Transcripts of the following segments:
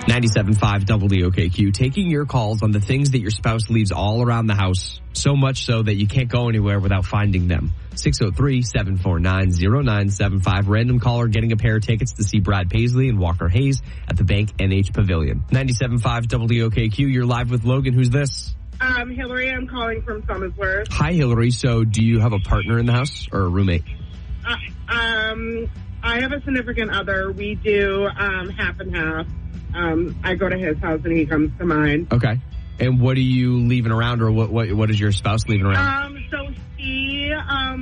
97.5 WOKQ, taking your calls on the things that your spouse leaves all around the house, so much so that you can't go anywhere without finding them. 603-749-0975. Random caller getting a pair of tickets to see Brad Paisley and Walker Hayes at the Bank NH Pavilion. 97.5 WOKQ, you're live with Logan. Who's this? Hillary, I'm calling from Somersworth. Hi, Hillary. So do you have a partner in the house or a roommate? I have a significant other. We do half and half. I go to his house and he comes to mine. Okay. And what are you leaving around, or what is your spouse leaving around? So he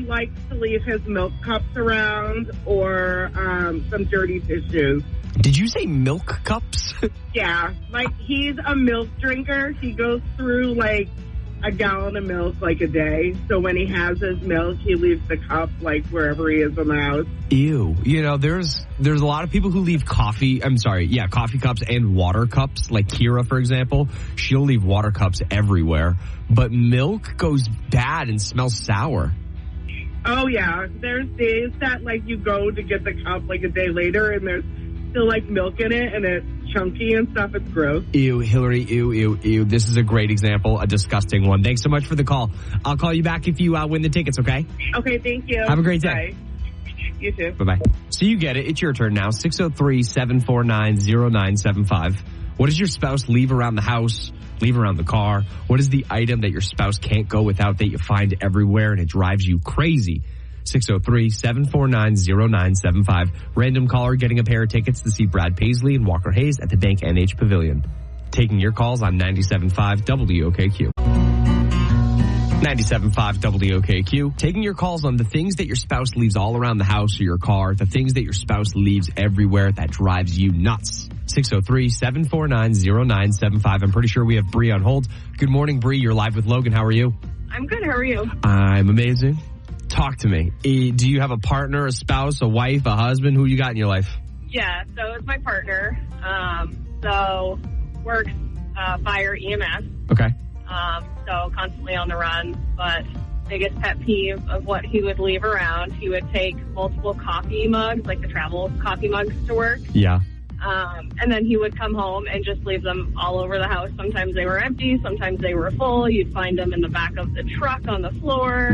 likes to leave his milk cups around or some dirty tissues. Did you say milk cups? Yeah. Like, he's a milk drinker. He goes through, like, a gallon of milk, like, a day. So when he has his milk, he leaves the cup, like, wherever he is in the house. Ew. You know, there's a lot of people who leave coffee cups and water cups. Like Kira, for example, she'll leave water cups everywhere. But milk goes bad and smells sour. Oh, yeah. There's days that, like, you go to get the cup, like, a day later, and there's still, like, milk in it, and it's chunky and stuff. It's gross. Ew, Hillary, ew. This is a great example, a disgusting one. Thanks so much for the call. I'll call you back if you win the tickets, okay? Okay, thank you. Have a great day. Bye. You too. Bye-bye. So you get it. It's your turn now. 603-749-0975. What does your spouse leave around the house, leave around the car? What is the item that your spouse can't go without that you find everywhere and it drives you crazy? 603-749-0975. Random caller getting a pair of tickets to see Brad Paisley and Walker Hayes at the Bank NH Pavilion. Taking your calls on 97.5 WOKQ. 97.5 WOKQ. Taking your calls on the things that your spouse leaves all around the house or your car, the things that your spouse leaves everywhere that drives you nuts. 603-749-0975. I'm pretty sure we have Bree on hold. Good morning, Bree. You're live with Logan. How are you? I'm good. How are you? I'm amazing. Talk to me. Do you have a partner, a spouse, a wife, a husband? Who you got in your life? Yeah, so it's my partner. So works fire EMS. Okay. So constantly on the run. But biggest pet peeve of what he would leave around, he would take multiple coffee mugs, like the travel coffee mugs, to work. Yeah. And then he would come home and just leave them all over the house. Sometimes they were empty. Sometimes they were full. You'd find them in the back of the truck on the floor.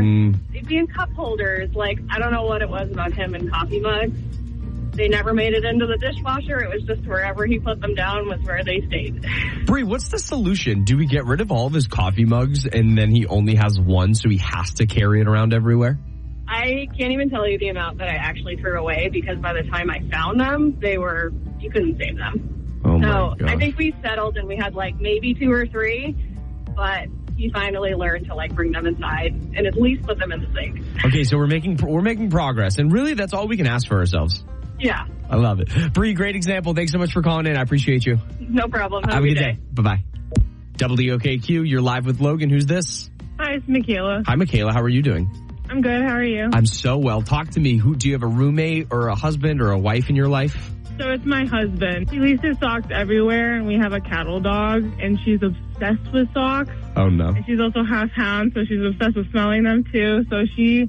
They'd be in cup holders. Like, I don't know what it was about him and coffee mugs. They never made it into the dishwasher. It was just wherever he put them down was where they stayed. Bree, what's the solution? Do we get rid of all of his coffee mugs and then he only has one, so he has to carry it around everywhere? I can't even tell you the amount that I actually threw away, because by the time I found them, you couldn't save them. Oh, so my gosh. I think we settled and we had like maybe 2 or 3, but he finally learned to like bring them inside and at least put them in the sink. Okay, so we're making progress, and really that's all we can ask for ourselves. Yeah. I love it. Bree, great example. Thanks so much for calling in. I appreciate you. No problem. Have a good day. Bye-bye. WOKQ, you're live with Logan. Who's this? Hi, it's Michaela. Hi, Michaela. How are you doing? I'm good. How are you? I'm so well. Talk to me. Do you have a roommate or a husband or a wife in your life? So it's my husband. He leaves his socks everywhere, and we have a cattle dog, and she's obsessed with socks. Oh, no. And she's also half hound, so she's obsessed with smelling them, too. So he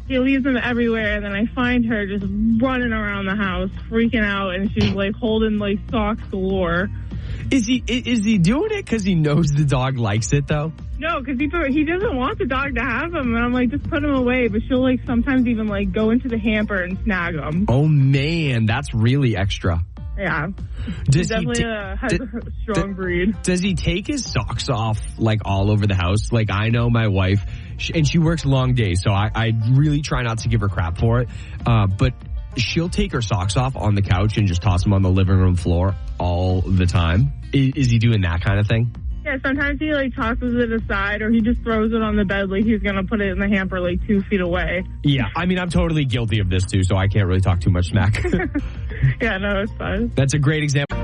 leaves them everywhere, and then I find her just running around the house, freaking out, and she's, like, holding, like, socks galore. Is he doing it because he knows the dog likes it, though? No, because he doesn't want the dog to have them, and I'm like, just put them away. But she'll, like, sometimes even, like, go into the hamper and snag them. Oh, man, that's really extra. Yeah. Does he definitely has a strong breed. Does he take his socks off, like, all over the house? Like, I know my wife, and she works long days, so I really try not to give her crap for it. But she'll take her socks off on the couch and just toss them on the living room floor all the time. Is he doing that kind of thing? Yeah, sometimes he, like, tosses it aside, or he just throws it on the bed like he's going to put it in the hamper, like, 2 feet away. Yeah, I mean, I'm totally guilty of this, too, so I can't really talk too much smack. Yeah, no, it's fine. That's a great example.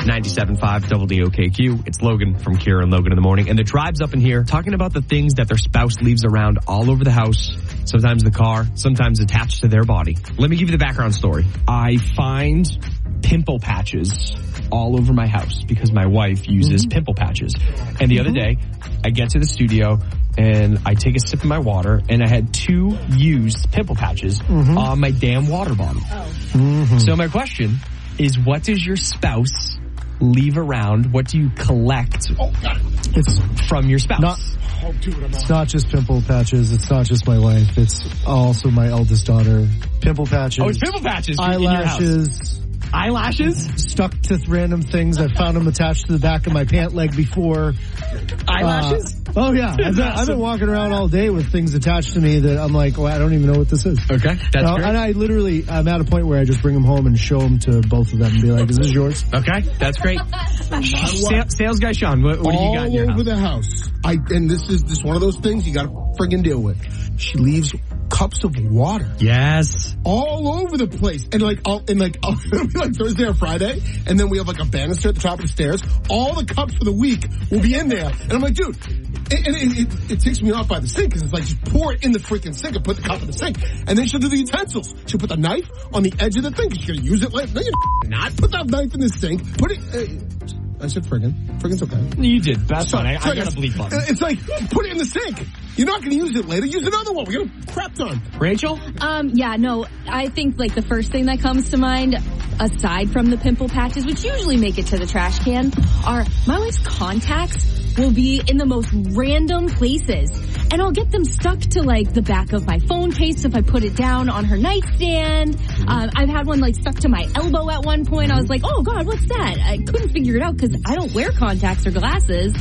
97.5 WOKQ. It's Logan from Kira and Logan in the morning. And the tribe's up in here talking about the things that their spouse leaves around all over the house, sometimes the car, sometimes attached to their body. Let me give you the background story. I find pimple patches all over my house because my wife uses pimple patches. And the other day, I get to the studio and I take a sip of my water, and I had 2 used pimple patches on my damn water bottle. Mm-hmm. So my question is, what does your spouse leave around? What do you collect from your spouse? It's not just pimple patches. It's not just my wife. It's also my eldest daughter. Pimple patches. Oh, it's pimple patches. Eyelashes. Eyelashes? Stuck to random things. I found them attached to the back of my pant leg before. Eyelashes? Oh, yeah. I've been walking around all day with things attached to me that I'm like, well, I don't even know what this is. Okay, that's great. And I'm at a point where I just bring them home and show them to both of them and be like, is this yours? Okay, that's great. Sales guy Sean, what do you got in your house? All over the house. And this is one of those things you got to friggin' deal with. She leaves cups of water. Yes. All over the place. And it'll be like Thursday or Friday, and then we have like a banister at the top of the stairs. All the cups for the week will be in there. And I'm like, dude, it ticks me off by the sink, because it's like, just pour it in the freaking sink and put the cup in the sink. And then she'll do the utensils. She'll put the knife on the edge of the thing, because she's going to use it later. No, you're not. Put that knife in the sink. Put it... I said friggin'. Friggin's okay. You did. That's fine. I got a bleep button. It's like, put it in the sink. You're not going to use it later. Use another one. We got a crap ton. Rachel? Yeah, no, I think like the first thing that comes to mind, aside from the pimple patches, which usually make it to the trash can, are my wife's contacts will be in the most random places. And I'll get them stuck to like the back of my phone case if I put it down on her nightstand. I've had one like stuck to my elbow at one point. I was like, oh God, what's that? I couldn't figure it out because I don't wear contacts or glasses.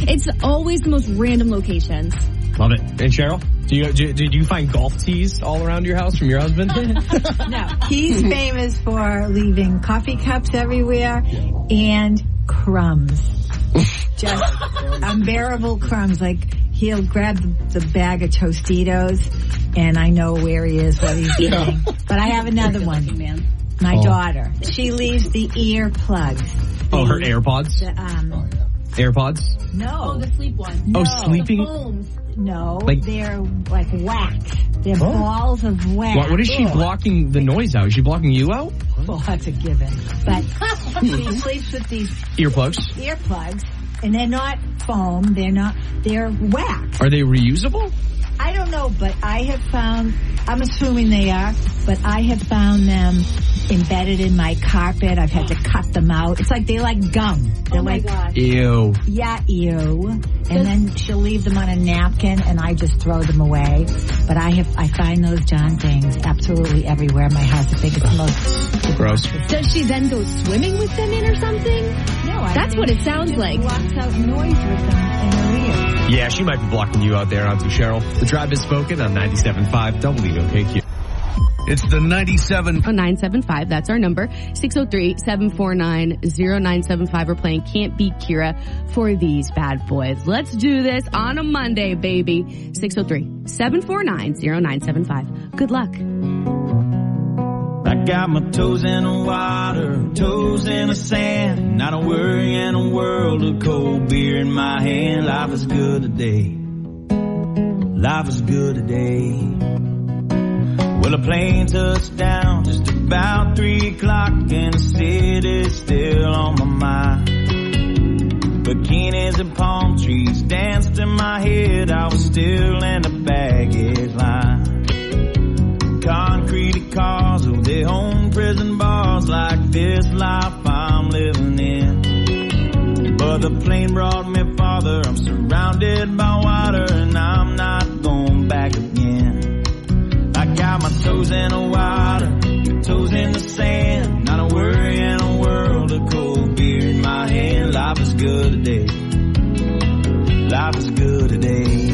It's always the most random locations. Love it. And Cheryl? Did you find golf tees all around your house from your husband? No. He's famous for leaving coffee cups everywhere and crumbs. Just unbearable crumbs. Like, he'll grab the bag of Tostitos, and I know where he is, what he's eating. But I have another one. My daughter. She leaves the ear plugs. Her AirPods? AirPods? No. Oh, the sleep one. No. Oh, sleeping? No, they're like wax. They're balls of wax. What is she blocking the noise out? Is she blocking you out? Well, that's a given. But she sleeps with these earplugs, and they're not foam. They're wax. Are they reusable? I don't know, but I have found, I'm assuming they are, but I have found them embedded in my carpet. I've had to cut them out. It's like, they're like gum. They're my gosh. Ew. Yeah, ew. And then she'll leave them on a napkin, and I just throw them away. But I find those darn things absolutely everywhere in my house. I think it's the most gross. Does she then go swimming with them in or something? No, that's what it sounds like. Walks out noise with them in her ears. Yeah, she might be blocking you out there, aren't you, Cheryl? The Tribe has spoken on 97.5 WOKQ. It's the 975. That's our number. 603-749-0975. We're playing Can't Beat Kira for these bad boys. Let's do this on a Monday, baby. 603-749-0975. Good luck. I got my toes in the water, toes in the sand. Not a worry in a world of cold beer in my hand. Life is good today. Life is good today. Well, a plane touched down just about 3 o'clock, and the city's still on my mind. Bikinis and palm trees danced in my head. I was still in the baggage line. Concrete cars of their own prison bars, like this life I'm living in. But the plane brought me farther. I'm surrounded by water, and I'm not going back again. I got my toes in the water, toes in the sand. Not a worry in a world of cold beer in my hand. Life is good today. Life is good today.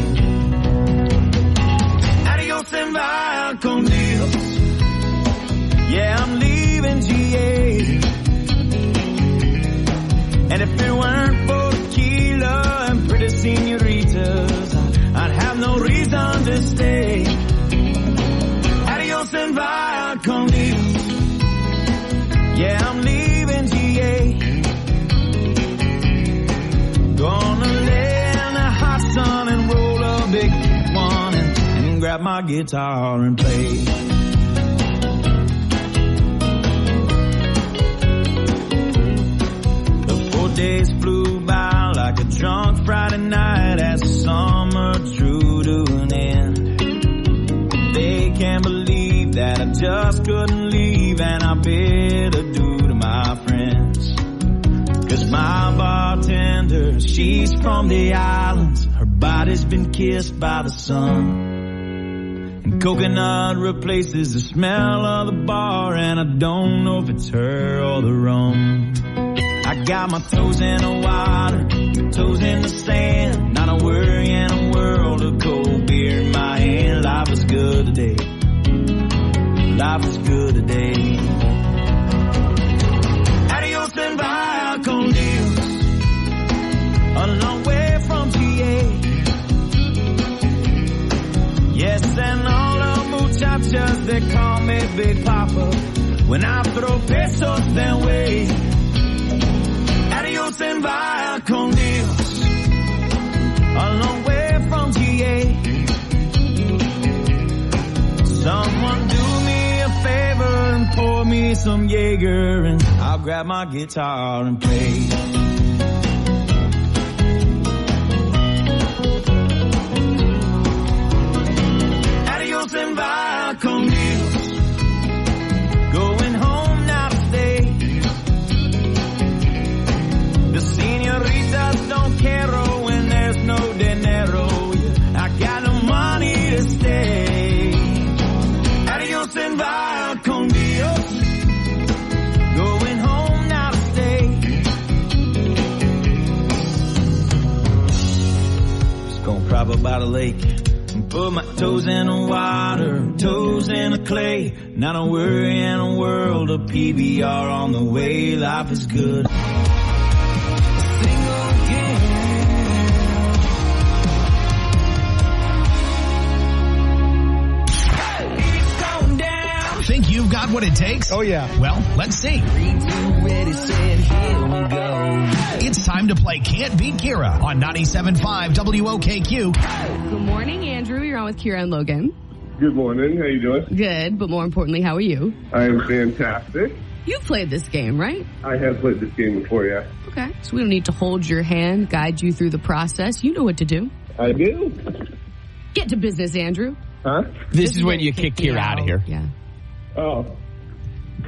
Adios and via con Dios. Yeah, I'm leaving GA. And if it weren't for tequila and pretty senoritas, I'd have no reason to stay. Adios and via con Dios. Yeah, I'm leaving GA. Gonna lay in the hot sun and roll a big one and grab my guitar and play. The 4 days flew by like a drunk Friday night as the summer drew to an end. They can't believe that I just couldn't leave, and I I better do to my friends? 'Cause my bartender, she's from the islands. Her body's been kissed by the sun. And coconut replaces the smell of the bar, and I don't know if it's her or the rum. I got my toes in the water, toes in the sand, not a worry in a world of cold beer in my hand. Life is good today. Life is good today. Adios and vaya con Dios, a long way from GA. Yes, and all the muchachas, they call me Big Papa. When I throw pesos their way. Adios and vaya con Dios, a long way from GA. Someone do me a favor and pour me some Jaeger, and I'll grab my guitar and play. Adios and vaya con Dios, going home now to stay. The senoritas don't care when there's no dinero. I got no money to stay. Adios and vaya con Dios, going home now to stay. Just gonna prop up by the lake and put my toes in the water, toes in the clay. Not a worry in a world of PBR on the way. Life is good. Think you've got what it takes? Oh, yeah. Well, let's see. 3, 2, ready, set, here we go. It's time to play Can't Beat Kira on 97.5 WOKQ. Good morning, Andrew. You're on with Kira and Logan. Good morning. How you doing? Good, but more importantly, how are you? I am fantastic. You've played this game, right? I have played this game before, yeah. Okay. So we don't need to hold your hand, guide you through the process. You know what to do. I do. Get to business, Andrew. Huh? This is when you kick Kira out of here. Yeah. Oh.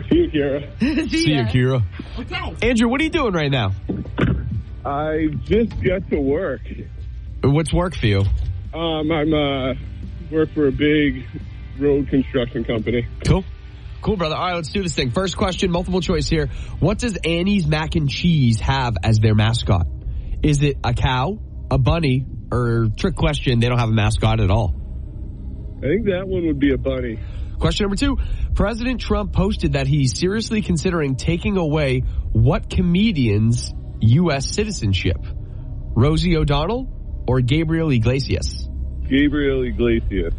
See you, Kira. See you, Kira. Okay. Andrew, what are you doing right now? I just got to work. What's work for you? I'm work for a big road construction company. Cool. Cool, brother. All right, let's do this thing. First question, multiple choice here. What does Annie's Mac and Cheese have as their mascot? Is it a cow, a bunny, or trick question, they don't have a mascot at all? I think that one would be a bunny. Question number 2. President Trump posted that he's seriously considering taking away what comedian's U.S. citizenship? Rosie O'Donnell or Gabriel Iglesias? Gabriel Iglesias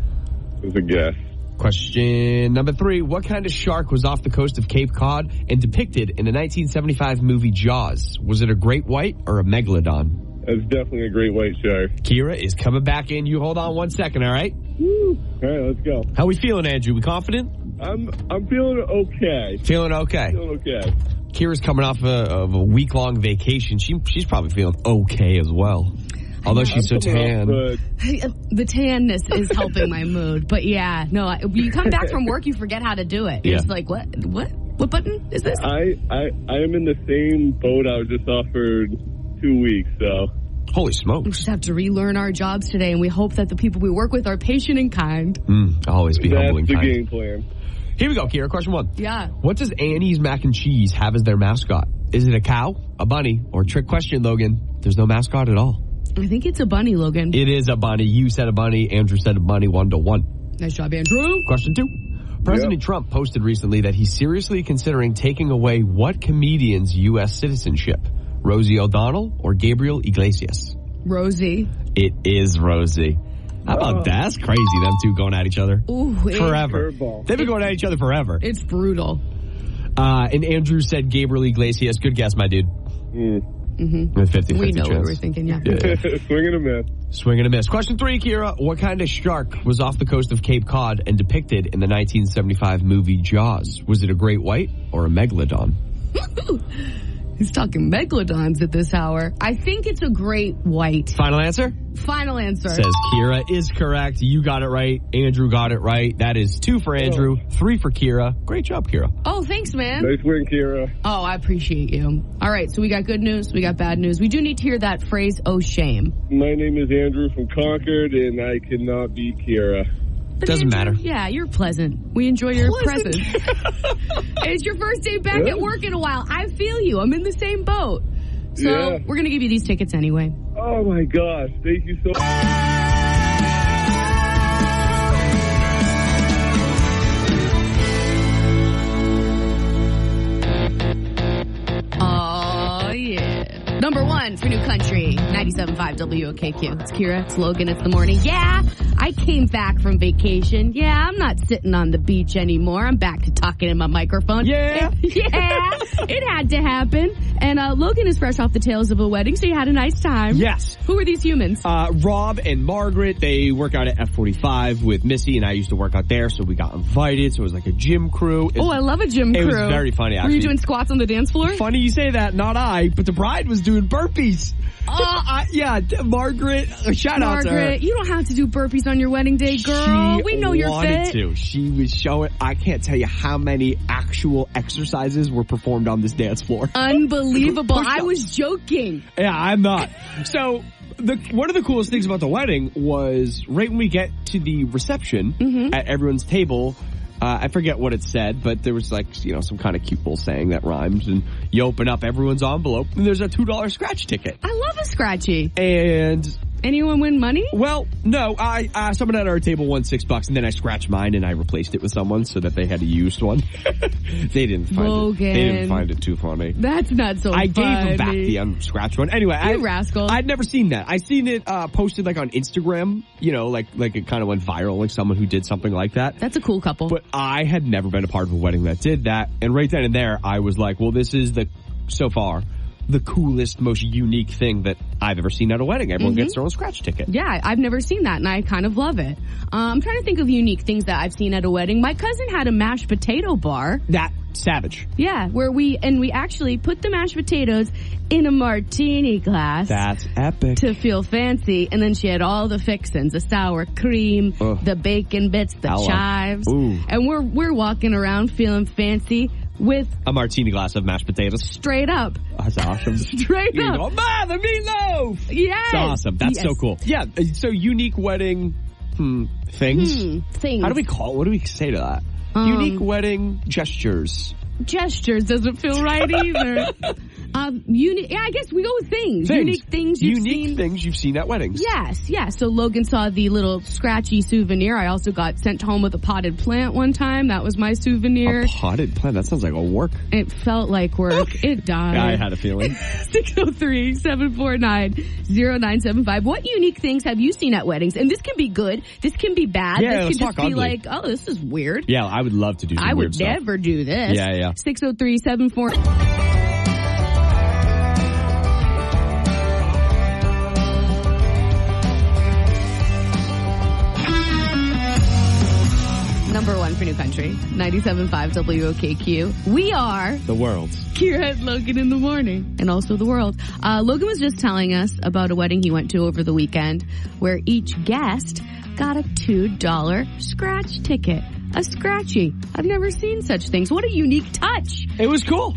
is a guess. Question number 3. What kind of shark was off the coast of Cape Cod and depicted in the 1975 movie Jaws? Was it a great white or a megalodon? That's definitely a great white shark. Kira is coming back in. You hold on 1 second, all right? Woo. All right, let's go. How we feeling, Andrew? We confident? I'm feeling okay. Feeling okay. Feeling okay. Kira's coming off of a week-long vacation. She's probably feeling okay as well. Although she's so tan. The tanness is helping my mood. But yeah, no, you come back from work, you forget how to do it. Yeah. It's like, what button is this? I am in the same boat. I was just offered 2 weeks, so. Holy smokes. We just have to relearn our jobs today, and we hope that the people we work with are patient and kind. Always be humble and kind. That's the game plan. Here we go, Kira. Question 1. Yeah. What does Annie's Mac and Cheese have as their mascot? Is it a cow, a bunny, or trick question, Logan? There's no mascot at all. I think it's a bunny, Logan. It is a bunny. You said a bunny. Andrew said a bunny 1-1. Nice job, Andrew. Question 2. President Trump posted recently that he's seriously considering taking away what comedian's U.S. citizenship? Rosie O'Donnell or Gabriel Iglesias? Rosie. It is Rosie. How about that? That's crazy, them two going at each other. Ooh, forever. They've been going at each other forever. It's brutal. And Andrew said Gabriel Iglesias. Good guess, my dude. Mm-hmm. With 50-50 we know chance. what we were thinking, yeah. Swing and a miss. Swing and a miss. Question 3, Kira. What kind of shark was off the coast of Cape Cod and depicted in the 1975 movie Jaws? Was it a great white or a megalodon? He's talking megalodons at this hour. I think it's a great white. Final answer? Final answer. Says Kira is correct. You got it right. Andrew got it right. That is 2 for Andrew, 3 for Kira. Great job, Kira. Oh, thanks, man. Nice win, Kira. Oh, I appreciate you. All right, so we got good news. We got bad news. We do need to hear that phrase, oh, shame. My name is Andrew from Concord, and I cannot beat Kira. But doesn't matter. Yeah, you're pleasant. We enjoy your presence. It's your first day back at work in a while. I feel you. I'm in the same boat. So we're going to give you these tickets anyway. Oh, my gosh. Thank you so much. Oh, yeah. Number 1 for New Country, 97.5 WOKQ. It's Kira, it's Logan, it's the morning. Yeah, I came back from vacation. Yeah, I'm not sitting on the beach anymore. I'm back to talking in my microphone. Yeah. Yeah, it had to happen. And Logan is fresh off the tails of a wedding, so you had a nice time. Yes. Who are these humans? Rob and Margaret, they work out at F45 with Missy, and I used to work out there, so we got invited. So it was like a gym crew. I love a gym crew. It was very funny, actually. Were you doing squats on the dance floor? Funny you say that, not I, but the bride was doing burpees. Margaret, shout out to her. Margaret, you don't have to do burpees on your wedding day, girl. We know you're fit. She was showing, I can't tell you how many actual exercises were performed on this dance floor. Unbelievable. I was joking. Yeah, I'm not. So, one of the coolest things about the wedding was right when we get to the reception at everyone's table, I forget what it said, but there was some kind of cute little saying that rhymes, and you open up everyone's envelope, and there's a $2 scratch ticket. I love a scratchy. And anyone win money? Well, no. Someone at our table won $6, and then I scratched mine and I replaced it with someone so that they had a used one. They didn't find it too funny. That's not so funny. I gave them back the unscratched one. Anyway, you rascal. I'd never seen that. I seen it posted on Instagram. Like it kind of went viral, like someone who did something like that. That's a cool couple. But I had never been a part of a wedding that did that. And right then and there, I was like, well, this is so far the coolest, most unique thing that I've ever seen at a wedding. Everyone gets their own scratch ticket. Yeah, I've never seen that, and I kind of love it. I'm trying to think of unique things that I've seen at a wedding. My cousin had a mashed potato bar. That savage. Yeah, where we actually put the mashed potatoes in a martini glass. That's epic. To feel fancy, and then she had all the fixins, the sour cream, the bacon bits, the chives. Ooh. And we're walking around feeling fancy with a martini glass of mashed potatoes. Straight up. That's awesome. Straight up. Go, Ma, the meatloaf! Yes. It's awesome. That's so cool. Yeah, so unique wedding things. Things. How do we call it? What do we say to that? Unique wedding gestures. Gestures doesn't feel right either. I guess we go with things. Unique things you've seen. Unique things you've seen at weddings. Yes, yes. So Logan saw the little scratchy souvenir. I also got sent home with a potted plant one time. That was my souvenir. A potted plant? That sounds like a work. It felt like work. It died. Yeah, I had a feeling. 603-749-0975. What unique things have you seen at weddings? And this can be good. This can be bad. Yeah, this can just be ugly. like, oh, this is weird. Yeah, I would love to do some weird stuff. I would never do this. Yeah. 603-749. Number 1 for New Country, 97.5 WOKQ. We are the world. Kira and Logan in the morning, and also the world. Logan was just telling us about a wedding he went to over the weekend where each guest got a $2 scratch ticket. A scratchy. I've never seen such things. What a unique touch. It was cool.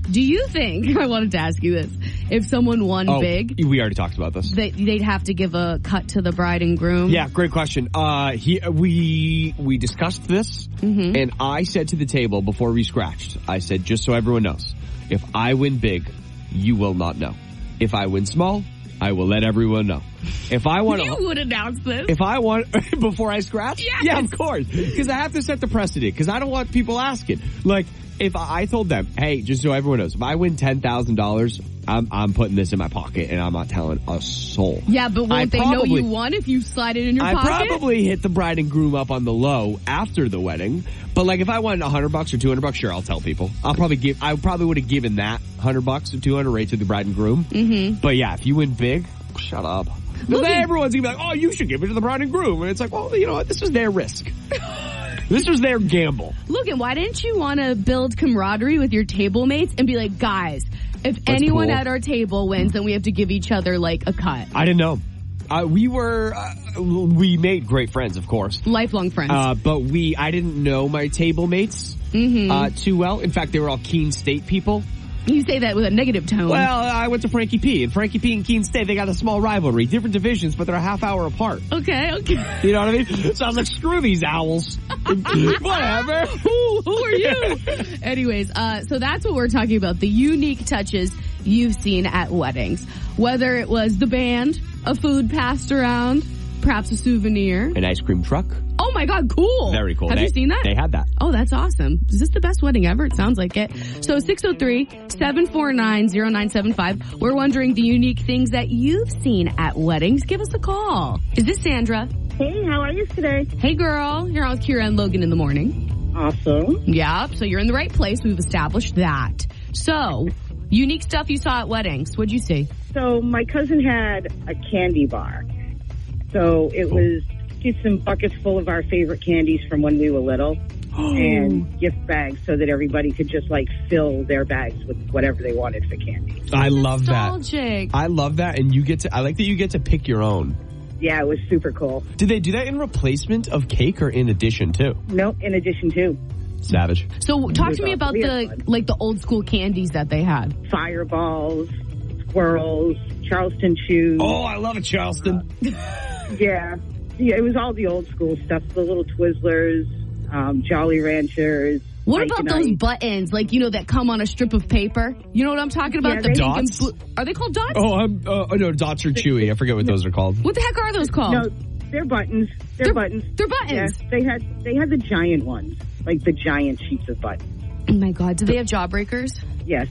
Do you think, I wanted to ask you this, if someone won big... We already talked about this. They'd have to give a cut to the bride and groom? Yeah, great question. We discussed this, and I said to the table before we scratched, I said, just so everyone knows, if I win big, you will not know. If I win small, I will let everyone know. If I want You would announce this. If I want... before I scratch? Yes. Yeah, of course. Because I have to set the precedent, because I don't want people asking. Like... If I told them, hey, just so everyone knows, if I win $10,000, I'm putting this in my pocket and I'm not telling a soul. Yeah, but won't they know you won if you slide it in your pocket? I probably hit the bride and groom up on the low after the wedding. But like if I won $100 or $200, sure, I'll tell people. I probably would have given that $100 or $200 right to the bride and groom. But yeah, if you win big, shut up. Then everyone's gonna be like, oh, you should give it to the bride and groom. And it's like, well, you know what? This was their risk. This was their gamble. Logan, why didn't you want to build camaraderie with your table mates and be like, guys, If anyone at our table wins, then we have to give each other like a cut. I didn't know. We made great friends, of course. Lifelong friends. But I didn't know my table mates too well. In fact, they were all Keene State people. You say that with a negative tone. Well, I went to Frankie P. And Frankie P and Keene State, they got a small rivalry. Different divisions, but they're a half hour apart. Okay. You know what I mean? So I was like, screw these owls. Whatever. Who are you? Anyways, so that's what we're talking about. The unique touches you've seen at weddings. Whether it was the band, a food passed around, perhaps a souvenir. An ice cream truck. Oh my God, cool. Very cool. Have you seen that? They had that. Oh, that's awesome. Is this the best wedding ever? It sounds like it. So 603-749-0975. We're wondering the unique things that you've seen at weddings. Give us a call. Is this Sandra? Hey, how are you today? Hey girl, you're on with Kira and Logan in the morning. Awesome. Yeah, so you're in the right place. We've established that. So, unique stuff you saw at weddings. What'd you see? So my cousin had a candy bar. So it was just some buckets full of our favorite candies from when we were little and gift bags so that everybody could just like fill their bags with whatever they wanted for candy. I love Nostalgic. that. I love that. And I like that you get to pick your own. Yeah, it was super cool. Did they do that in replacement of cake or in addition to? Nope, in addition to. Savage. So talk to me about the old school candies that they had. Fireballs, squirrels, Charleston chews. Oh, I love it, Charleston. Yeah, it was all the old school stuff. The little Twizzlers, Jolly Ranchers. What about those buttons, like, that come on a strip of paper? You know what I'm talking about? Yeah, the dots? pink and blue. Are they called dots? Oh, no, dots are chewy. I forget what those are called. What the heck are those called? No, they're buttons. They're buttons. They're buttons. Yeah, they had the giant ones, like the giant sheets of buttons. Oh my God, do they have jawbreakers? Yes.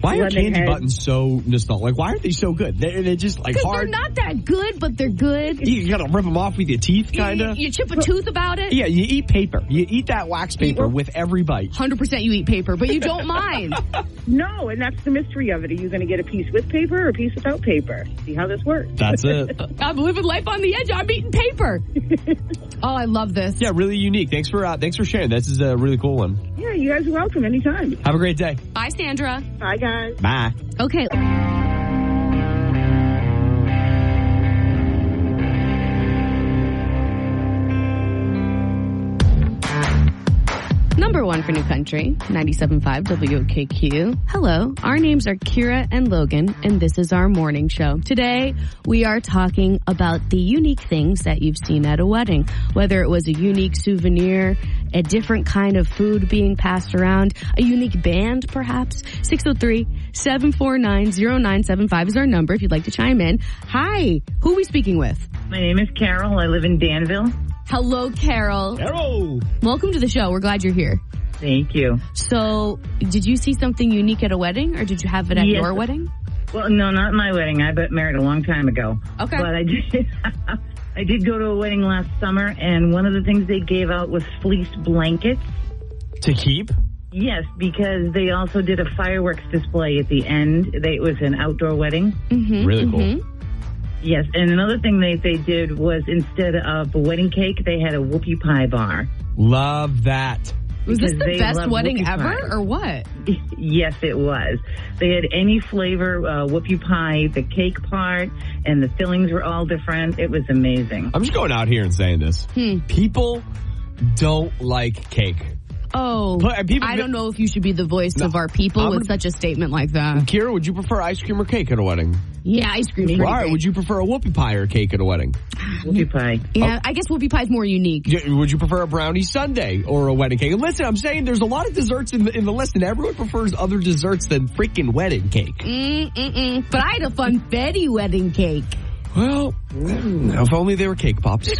Why are candy buttons so nostalgic? Like, why aren't they so good? They're just like hard. They're not that good, but they're good. You gotta rip them off with your teeth, kind of. You chip a tooth about it. Yeah, you eat paper. You eat that wax paper with every bite. 100% you eat paper, but you don't mind. No, and that's the mystery of it. Are you going to get a piece with paper or a piece without paper? See how this works. That's it. I'm living life on the edge. I'm eating paper. Oh, I love this. Yeah, really unique. Thanks for sharing. This is a really cool one. Yeah, you guys are welcome anytime. Have a great day. Bye, Sandra. Bye, guys. Bye. Okay. Number one for New Country, 97.5 WOKQ. Hello, our names are Kira and Logan, and this is our morning show. Today, we are talking about the unique things that you've seen at a wedding. Whether it was a unique souvenir, a different kind of food being passed around, a unique band, perhaps. 603-749-0975 is our number if you'd like to chime in. Hi, who are we speaking with? My name is Carol. I live in Danville. Hello, Carol. Hello. Welcome to the show. We're glad you're here. Thank you. So, did you see something unique at a wedding, or did you have it at your wedding? Well, no, not my wedding. I got married a long time ago. Okay. But I did go to a wedding last summer, and one of the things they gave out was fleece blankets. To keep? Yes, because they also did a fireworks display at the end. It was an outdoor wedding. Mm-hmm, really cool. Yes, and another thing they did was instead of a wedding cake, they had a whoopie pie bar. Love that. Was this the best wedding ever, or what? Yes, it was. They had any flavor whoopie pie, the cake part, and the fillings were all different. It was amazing. I'm just going out here and saying this. People don't like cake. Oh, I don't know if you should be the voice of our people with such a statement like that. Kira, would you prefer ice cream or cake at a wedding? Yeah, ice cream. All right, would you prefer a whoopie pie or cake at a wedding? Whoopie pie. Yeah, I guess whoopie pie is more unique. Would you prefer a brownie sundae or a wedding cake? Listen, I'm saying there's a lot of desserts in the list, and everyone prefers other desserts than freaking wedding cake. But I had a funfetti wedding cake. Well, if only they were cake pops.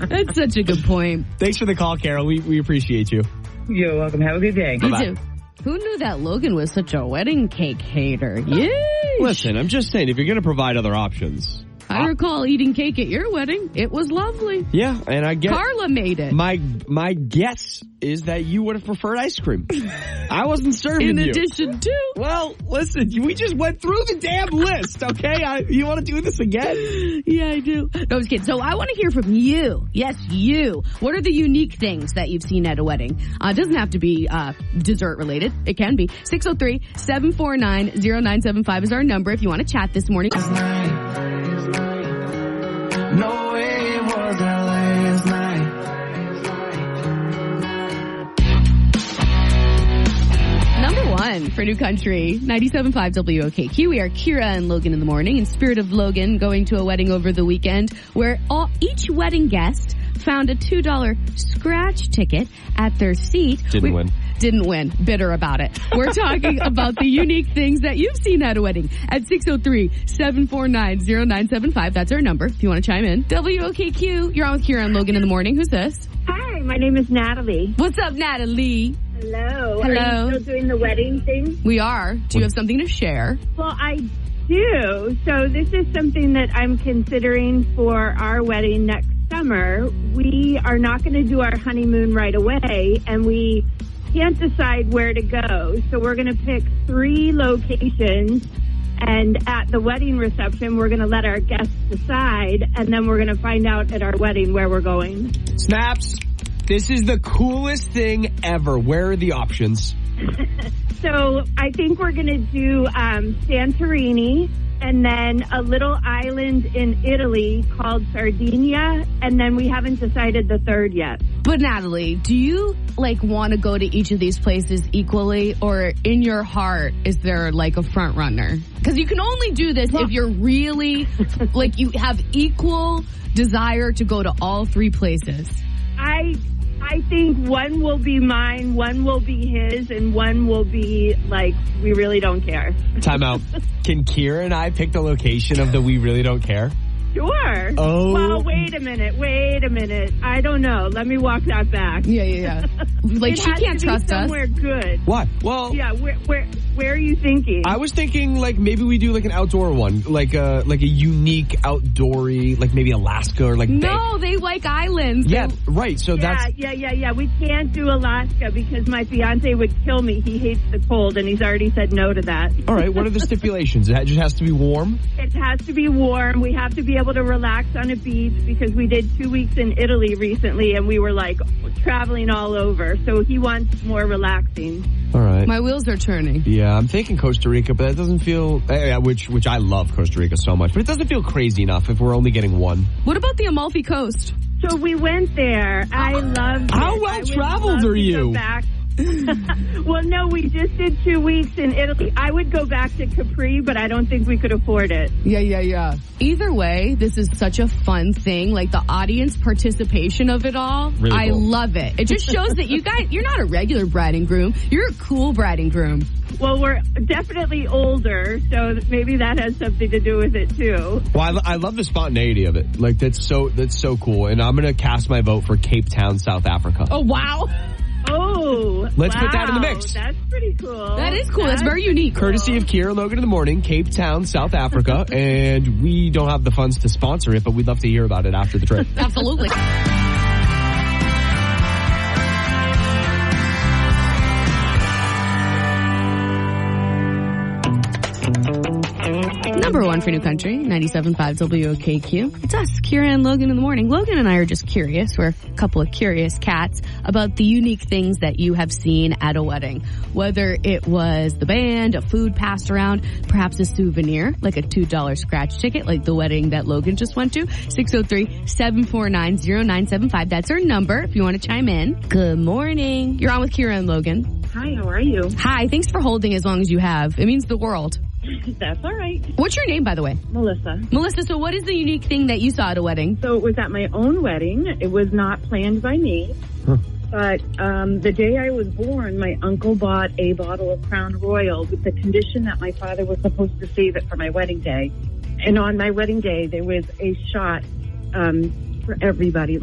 That's such a good point. Thanks for the call, Carol. We appreciate you. You're welcome. Have a good day. You too. Who knew that Logan was such a wedding cake hater? Yay! Listen, I'm just saying, if you're going to provide other options, I recall eating cake at your wedding. It was lovely. Yeah, and I guess Carla made it. My guess is that you would have preferred ice cream. I wasn't serving In you. addition to. Well, listen, we just went through the damn list, okay? You want to do this again? Yeah, I do. No, I was kidding. So I want to hear from you. Yes, you. What are the unique things that you've seen at a wedding? It doesn't have to be dessert related. It can be. 603-749-0975 is our number if you want to chat this morning. No way it was our last night. Number one for New Country, 97.5 WOKQ. We are Kira and Logan in the morning. In spirit of Logan going to a wedding over the weekend where each wedding guest found a $2 scratch ticket at their seat. Didn't win. Bitter about it. We're talking about the unique things that you've seen at a wedding at 603-749-0975. That's our number if you want to chime in. WOKQ, you're on with Kira and Logan in the morning. Who's this? Hi, my name is Natalie. What's up, Natalie? Hello. Hello. Are you still doing the wedding thing? We are. Do you have something to share? Well, I do. So this is something that I'm considering for our wedding next summer. We are not going to do our honeymoon right away, and we can't decide where to go. So we're going to pick 3 locations, and at the wedding reception, we're going to let our guests decide, and then we're going to find out at our wedding where we're going. Snaps. This is the coolest thing ever. Where are the options? So I think we're going to do Santorini, and then a little island in Italy called Sardinia, and then we haven't decided the third yet. But Natalie, do you want to go to each of these places equally, or in your heart is there a front runner? Because you can only do this if you're really you have equal desire to go to all 3 places. I think one will be mine, one will be his, and one will be we really don't care. Time out. Can Kira and I pick the location of the we really don't care? Sure. Oh. Well, wait a minute. I don't know. Let me walk that back. Yeah. She can't trust us. Somewhere good. What? Well. Yeah. Where are you thinking? I was thinking maybe we do an outdoor one, like a unique outdoory, maybe Alaska or No, they like islands. Yeah, right. So that's. Yeah. We can't do Alaska because my fiance would kill me. He hates the cold, and he's already said no to that. All right. What are the stipulations? It just has to be warm? It has to be warm. We have to be able to relax on a beach because we did 2 weeks in Italy recently, and we were traveling all over. So he wants more relaxing. All right. My wheels are turning. Yeah, I'm thinking Costa Rica, but that doesn't feel, which I love Costa Rica so much, but it doesn't feel crazy enough if we're only getting one. What about the Amalfi Coast? So we went there. I loved it. How well traveled are you? Well, no, we just did 2 weeks in Italy. I would go back to Capri, but I don't think we could afford it. Yeah. Either way, this is such a fun thing. The audience participation of it all. Really I cool. love it. It just shows that you're not a regular bride and groom. You're a cool bride and groom. Well, we're definitely older, so maybe that has something to do with it, too. Well, I love the spontaneity of it. That's so cool. And I'm going to cast my vote for Cape Town, South Africa. Oh, wow. Oh, let's put that in the mix. That's pretty cool. That is cool. That's very unique. Courtesy of Kira and Logan in the morning, Cape Town, South Africa. And we don't have the funds to sponsor it, but we'd love to hear about it after the trip. Absolutely. Number one for New Country, 97.5 WOKQ. It's us, Kira and Logan in the morning. Logan and I are just curious. We're a couple of curious cats about the unique things that you have seen at a wedding. Whether it was the band, a food passed around, perhaps a souvenir, like a $2 scratch ticket, like the wedding that Logan just went to. 603-749-0975. That's our number if you want to chime in. Good morning. You're on with Kira and Logan. Hi, how are you? Hi, thanks for holding as long as you have. It means the world. That's all right. What's your name, by the way? Melissa. Melissa, so what is the unique thing that you saw at a wedding? So it was at my own wedding. It was not planned by me. But the day I was born, my uncle bought a bottle of Crown Royal with the condition that my father was supposed to save it for my wedding day. And on my wedding day, there was a shot for everybody,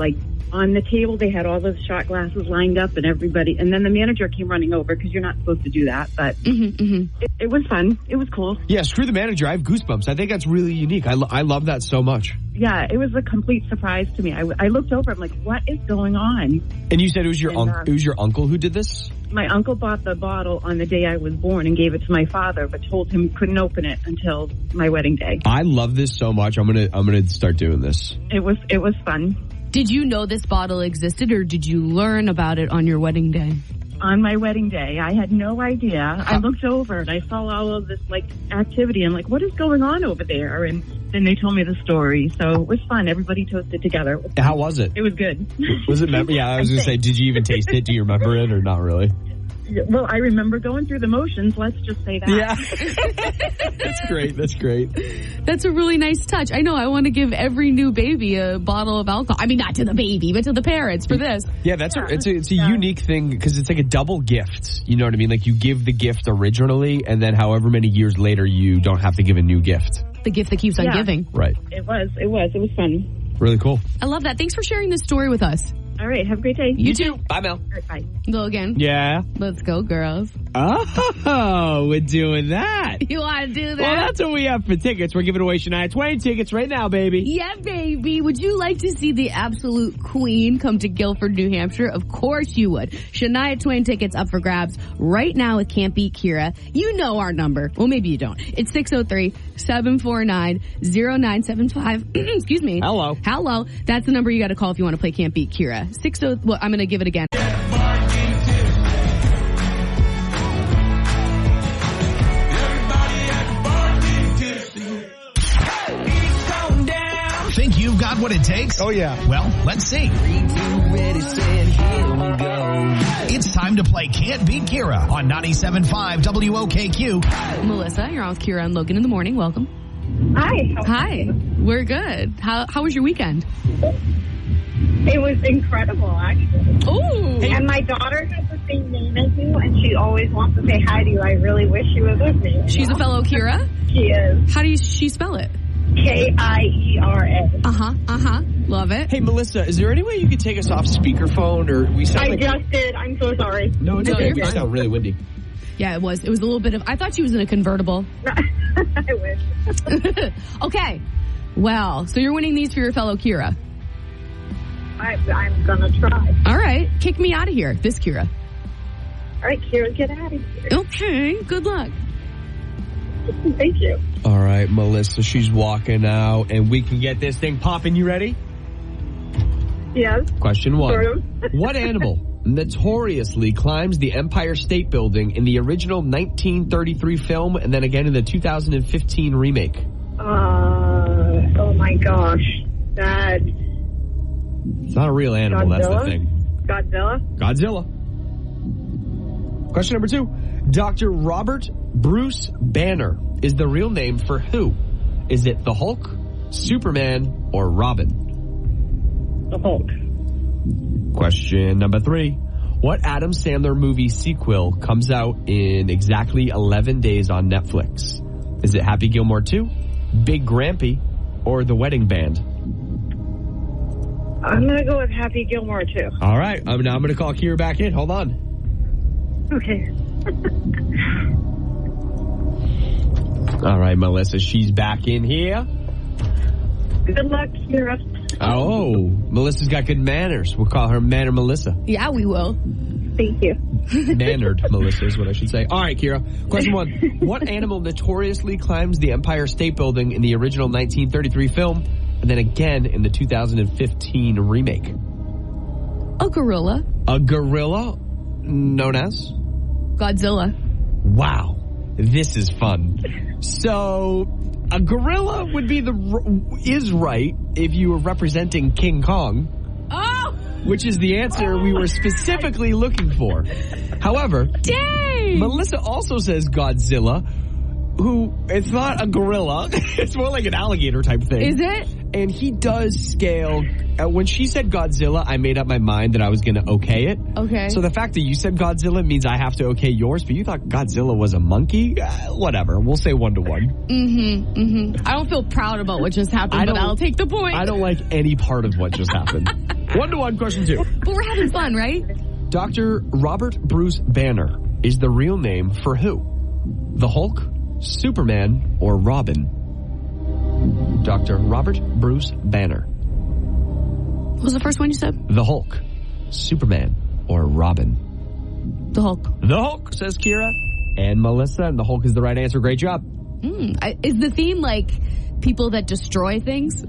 on the table, they had all those shot glasses lined up and everybody, and then the manager came running over because you're not supposed to do that, but it was fun. It was cool. Yeah, screw the manager. I have goosebumps. I think that's really unique. I love that so much. Yeah, it was a complete surprise to me. I looked over, I'm like, what is going on? And you said it was your uncle who did this? My uncle bought the bottle on the day I was born and gave it to my father, but told him couldn't open it until my wedding day. I love this so much. I'm gonna start doing this. It was fun. Did you know this bottle existed, or did you learn about it on your wedding day? On my wedding day, I had no idea. I looked over and I saw all of this activity. I'm like, what is going on over there? And then they told me the story. So it was fun. Everybody toasted together. How was it? It was good. Was it? Yeah, I was going to say, did you even taste it? Do you remember it or not really? Well, I remember going through the motions. Let's just say that. Yeah. That's great. That's great. That's a really nice touch. I know. I want to give every new baby a bottle of alcohol. I mean, not to the baby, but to the parents for this. Yeah, it's a unique thing because it's like a double gift. You know what I mean? Like you give the gift originally, and then however many years later, you don't have to give a new gift. The gift that keeps on giving. Right. It was fun. Really cool. I love that. Thanks for sharing this story with us. All right. Have a great day. You too. Bye, Mel. All right, bye. Logan. Yeah. Let's go, girls. Oh, we're doing that. You want to do that? Well, that's what we have for tickets. We're giving away Shania Twain tickets right now, baby. Yeah, baby. Would you like to see the absolute queen come to Guilford, New Hampshire? Of course you would. Shania Twain tickets up for grabs right now with Can't Beat Kira. You know our number. Well, maybe you don't. It's 603-749-0975. Excuse me. Hello. That's the number you got to call if you want to play Can't Beat Kira. Well, I'm going to give it again. Think you've got what it takes? Oh, yeah. Well, let's see. It's time to play Can't Beat Kira on 97.5 WOKQ. Melissa, you're on with Kira and Logan in the morning. Welcome. Hi. Hi. We're good. How was your weekend? It was incredible, actually. Oh. And my daughter has the same name as you, and she always wants to say hi to you. I really wish she was with me. She's a fellow Kira? She is. How do she spell it? Kiera. Love it. Hey, Melissa, is there any way you could take us off speakerphone, or we sound I just did. I'm so sorry. No, it's okay. You sound really windy. Yeah, it was. It was a little bit of... I thought she was in a convertible. I wish. Okay. Well, so you're winning these for your fellow Kira. I'm gonna try. All right. Kick me out of here. This Kira. All right, Kira, get out of here. Okay. Good luck. Thank you. All right, Melissa, she's walking out, and we can get this thing popping. You ready? Yes. Question 1. Sort of. What animal notoriously climbs the Empire State Building in the original 1933 film and then again in the 2015 remake? Oh my gosh. It's not a real animal, Godzilla? That's the thing. Godzilla? Question number 2. Dr. Robert Bruce Banner is the real name for who? Is it the Hulk, Superman, or Robin? The Hulk. Question number 3. What Adam Sandler movie sequel comes out in exactly 11 days on Netflix? Is it Happy Gilmore 2, Big Grampy, or The Wedding Band? I'm going to go with Happy Gilmore, too. All right. I'm going to call Kira back in. Hold on. Okay. All right, Melissa, she's back in here. Good luck, Kira. Oh, Melissa's got good manners. We'll call her Manner Melissa. Yeah, we will. Thank you. Mannered Melissa is what I should say. All right, Kira. Question 1. What animal notoriously climbs the Empire State Building in the original 1933 film and then again in the 2015 remake? A gorilla. A gorilla known as? Godzilla. Wow. This is fun. So, a gorilla would be is right if you were representing King Kong. Oh! Which is the answer we were specifically looking for. However, dang! Melissa also says Godzilla, who, it's not a gorilla. It's more like an alligator type thing. Is it? And he does scale. When she said Godzilla, I made up my mind that I was going to okay it. Okay. So the fact that you said Godzilla means I have to okay yours, but you thought Godzilla was a monkey? Whatever. We'll say 1-1. I don't feel proud about what just happened, but I'll take the point. I don't like any part of what just happened. 1-1, question 2. But we're having fun, right? Dr. Robert Bruce Banner is the real name for who? The Hulk, Superman, or Robin? Dr. Robert Bruce Banner. What was the first one you said? The Hulk, Superman, or Robin? The Hulk. The Hulk, says Kira. And Melissa, and the Hulk is the right answer. Great job. Is the theme like people that destroy things?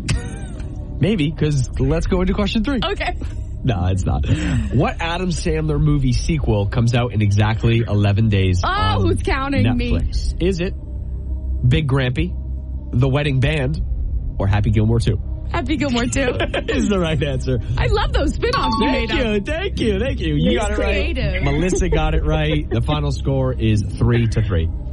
Maybe, because let's go into question 3. Okay. No, it's not. What Adam Sandler movie sequel comes out in exactly 11 days on who's counting Netflix? Is it Big Grampy, The Wedding Band, or Happy Gilmore 2? Happy Gilmore 2 is the right answer. I love those spin-offs you made up. Thank you. You got it creative. right. Melissa got it right. The final score is 3-3.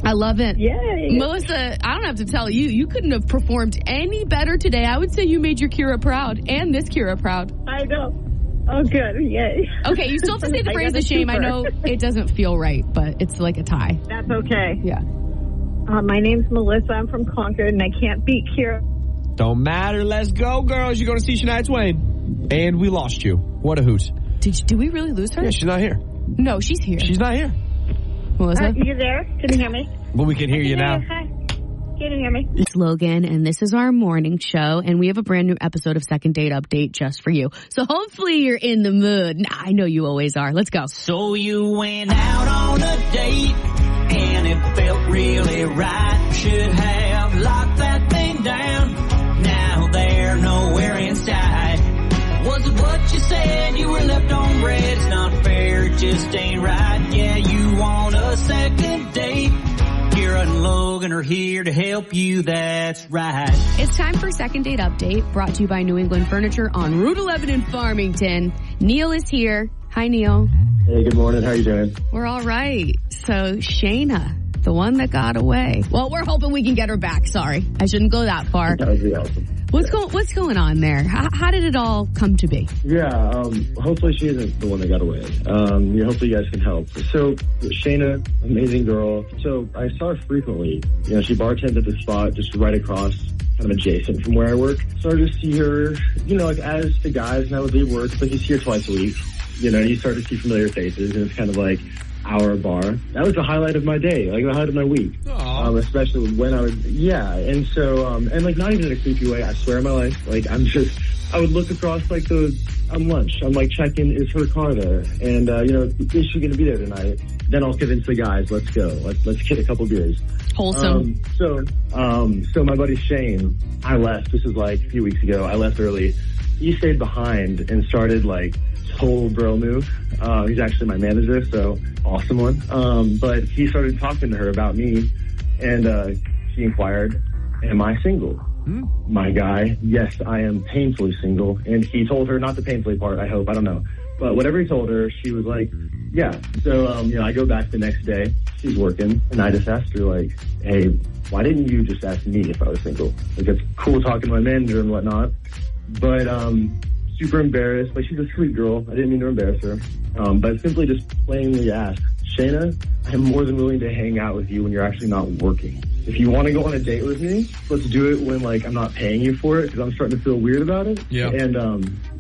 I love it. Yay. Melissa, I don't have to tell you, you couldn't have performed any better today. I would say you made your Kira proud and this Kira proud. I know. Oh, good. Yay. Okay, you still have to say the phrase of shame. I know it doesn't feel right, but it's like a tie. That's okay. Yeah. My name's Melissa. I'm from Concord, and I can't beat Kira. Don't matter. Let's go, girls. You're going to see Shania Twain. And we lost you. What a hoot. Did we really lose her? Yeah, she's not here. No, she's here. She's not here. Melissa? You there? Can you hear me? Well, we can hear you now. Hi. Can you hear me? It's Logan, and this is our morning show, and we have a brand new episode of Second Date Update just for you. So hopefully you're in the mood. Nah, I know you always are. Let's go. So you went out on a date, and it felt really right. Should have locked that thing down. Now they're nowhere in sight. Was it what you said? You were left on red. It's not fair, it just ain't right. Yeah, you want a second date. Kira and Logan are here to help you, that's right. It's time for Second Date Update, brought to you by New England Furniture on Route 11 in Farmington. Neil is here. Hi, Neil. Hey, good morning. How you doing? We're all right. So, Shayna, the one that got away. Well, we're hoping we can get her back. Sorry, I shouldn't go that far. That would be awesome. What's going on there? How did it all come to be? Yeah, hopefully she isn't the one that got away. Hopefully you guys can help. So, Shayna, amazing girl. So, I saw her frequently. You know, she bartends at the spot just right across, kind of adjacent from where I work. So I just see her, you know, like as the guys now would leave work, but you see her twice a week. You know, you start to see familiar faces, and it's kind of like our bar. That was the highlight of my day, like the highlight of my week. Especially when I would, and so, and like not even in a creepy way, I swear on my life, like I would look across like on lunch, I'm like checking, is her car there? And, you know, is she going to be there tonight? Then I'll convince the guys, let's go, let's get a couple beers. Wholesome. So my buddy Shane, I left, this was like a few weeks ago, I left early. He stayed behind and started like whole bro move. He's actually my manager, so awesome one. But he started talking to her about me, and she inquired, am I single? My guy, yes, I am painfully single. And he told her, not the painfully part, I hope, I don't know. But whatever he told her, she was like, yeah. So, you know, I go back the next day, she's working, and I just asked her, like, hey, why didn't you just ask me if I was single? Like, it's cool talking to my manager and whatnot. But, super embarrassed. Like, she's a sweet girl. I didn't mean to embarrass her. But simply just plainly asked, Shayna, I'm more than willing to hang out with you when you're actually not working. If you want to go on a date with me, let's do it when, like, I'm not paying you for it, because I'm starting to feel weird about it. Yeah. And,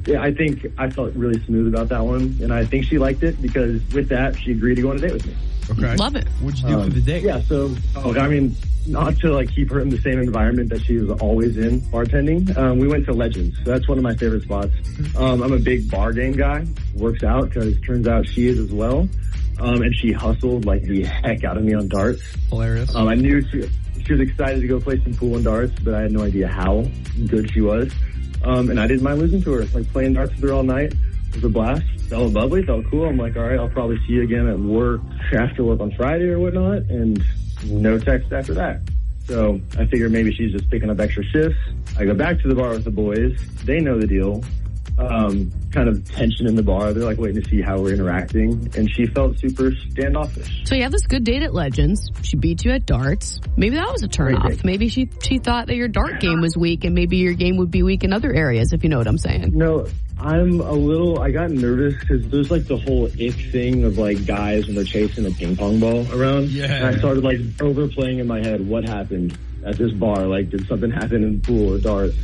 I think I felt really smooth about that one. And I think she liked it, because with that, she agreed to go on a date with me. Okay. Love it. What'd you do for the date? Yeah, so, I mean, not to like keep her in the same environment that she was always in bartending. We went to Legends. So that's one of my favorite spots. I'm a big bar game guy. Works out because turns out she is as well. And she hustled like the heck out of me on darts. Hilarious. I knew she was excited to go play some pool and darts, but I had no idea how good she was. And I didn't mind losing to her. Like playing darts with her all night was a blast. Felt lovely, felt cool. I'm like, all right, I'll probably see you again at work, after work on Friday or whatnot. And no text after that. So I figured maybe she's just picking up extra shifts. I go back to the bar with the boys. They know the deal. Kind of tension in the bar. They're like waiting to see how we're interacting. And she felt super standoffish. So you have this good date at Legends. She beat you at darts. Maybe that was a turnoff. Maybe she thought that your dart game was weak, and maybe your game would be weak in other areas, if you know what I'm saying. No, I got nervous because there's like the whole ick thing of like guys when they're chasing a ping pong ball around. Yeah. And I started like overplaying in my head what happened at this bar? Like, did something happen in the pool or darts?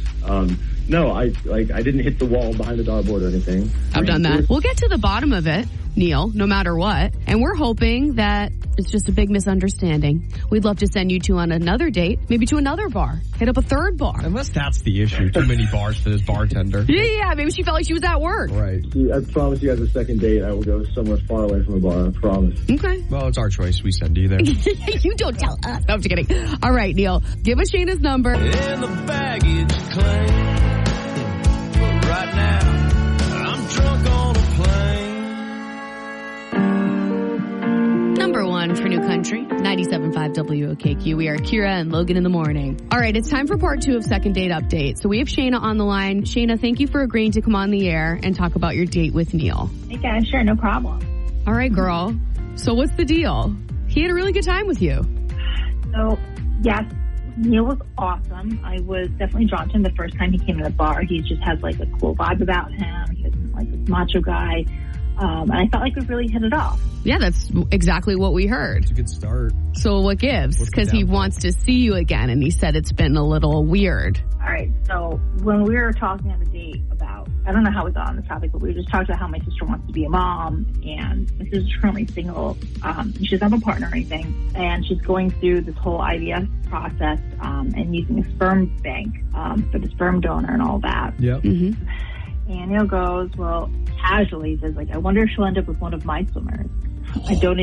No, I didn't hit the wall behind the dartboard or anything. I've done that. We'll get to the bottom of it, Neil, no matter what. And we're hoping that it's just a big misunderstanding. We'd love to send you two on another date, maybe to another bar. Hit up a third bar. Unless that's the issue. Too many bars for this bartender. Yeah. Maybe she felt like she was at work. Right. I promise you guys a second date, I will go somewhere far away from a bar. I promise. Okay. Well, it's our choice. We send you there. You don't tell us. No, I'm just kidding. All right, Neil. Give us Shayna's number. In the baggage claim. But right now, I'm drunk on a plane. Number one for New Country, 97.5 WOKQ. We are Kira and Logan in the morning. All right, it's time for part 2 of Second Date Update. So we have Shayna on the line. Shayna, thank you for agreeing to come on the air and talk about your date with Neil. Okay, sure, no problem. All right, girl. So what's the deal? He had a really good time with you. So, yes, Neil was awesome. I was definitely drawn to him the first time he came to the bar. He just has like a cool vibe about him. He wasn't like this macho guy. And I felt like we really hit it off. Yeah, that's exactly what we heard. It's a good start. So what gives? Because he wants to see you again, and he said it's been a little weird. All right, so when we were talking on the date about, I don't know how we got on this topic, but we just talked about how my sister wants to be a mom, and my sister's currently single. She doesn't have a partner or anything, and she's going through this whole IVF process and using a sperm bank for the sperm donor and all that. Yep. Mm-hmm. And Neil goes, well, casually, he says, like, I wonder if she'll end up with one of my swimmers. He said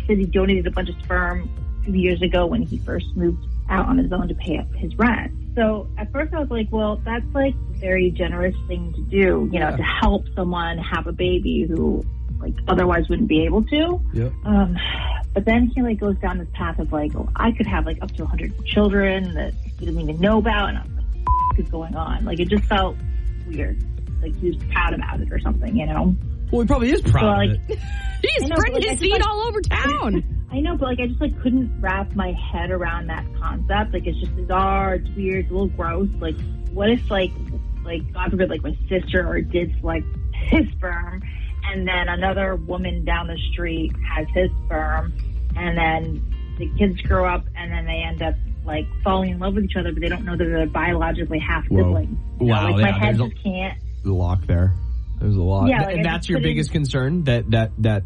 he donated a bunch of sperm a few years ago when he first moved out on his own to pay up his rent. So at first I was like, well, that's like a very generous thing to do, you know, to help someone have a baby who like otherwise wouldn't be able to. Yep. But then he like goes down this path of like, oh, I could have like up to 100 children that he doesn't even know about. And I was like, what is going on? Like it just felt weird. Like he was proud about it or something, you know? Well, he probably is proud of it. He's spreading his seed all over town. I know, but like I just like couldn't wrap my head around that concept. Like it's just bizarre, it's weird, it's a little gross. Like what if like God forbid like my sister or did select his sperm and then another woman down the street has his sperm and then the kids grow up and then they end up like falling in love with each other, but they don't know that they're biologically half siblings. Wow, like my head just can't. The lock there. There's a lot. Yeah, like and that's your biggest concern, that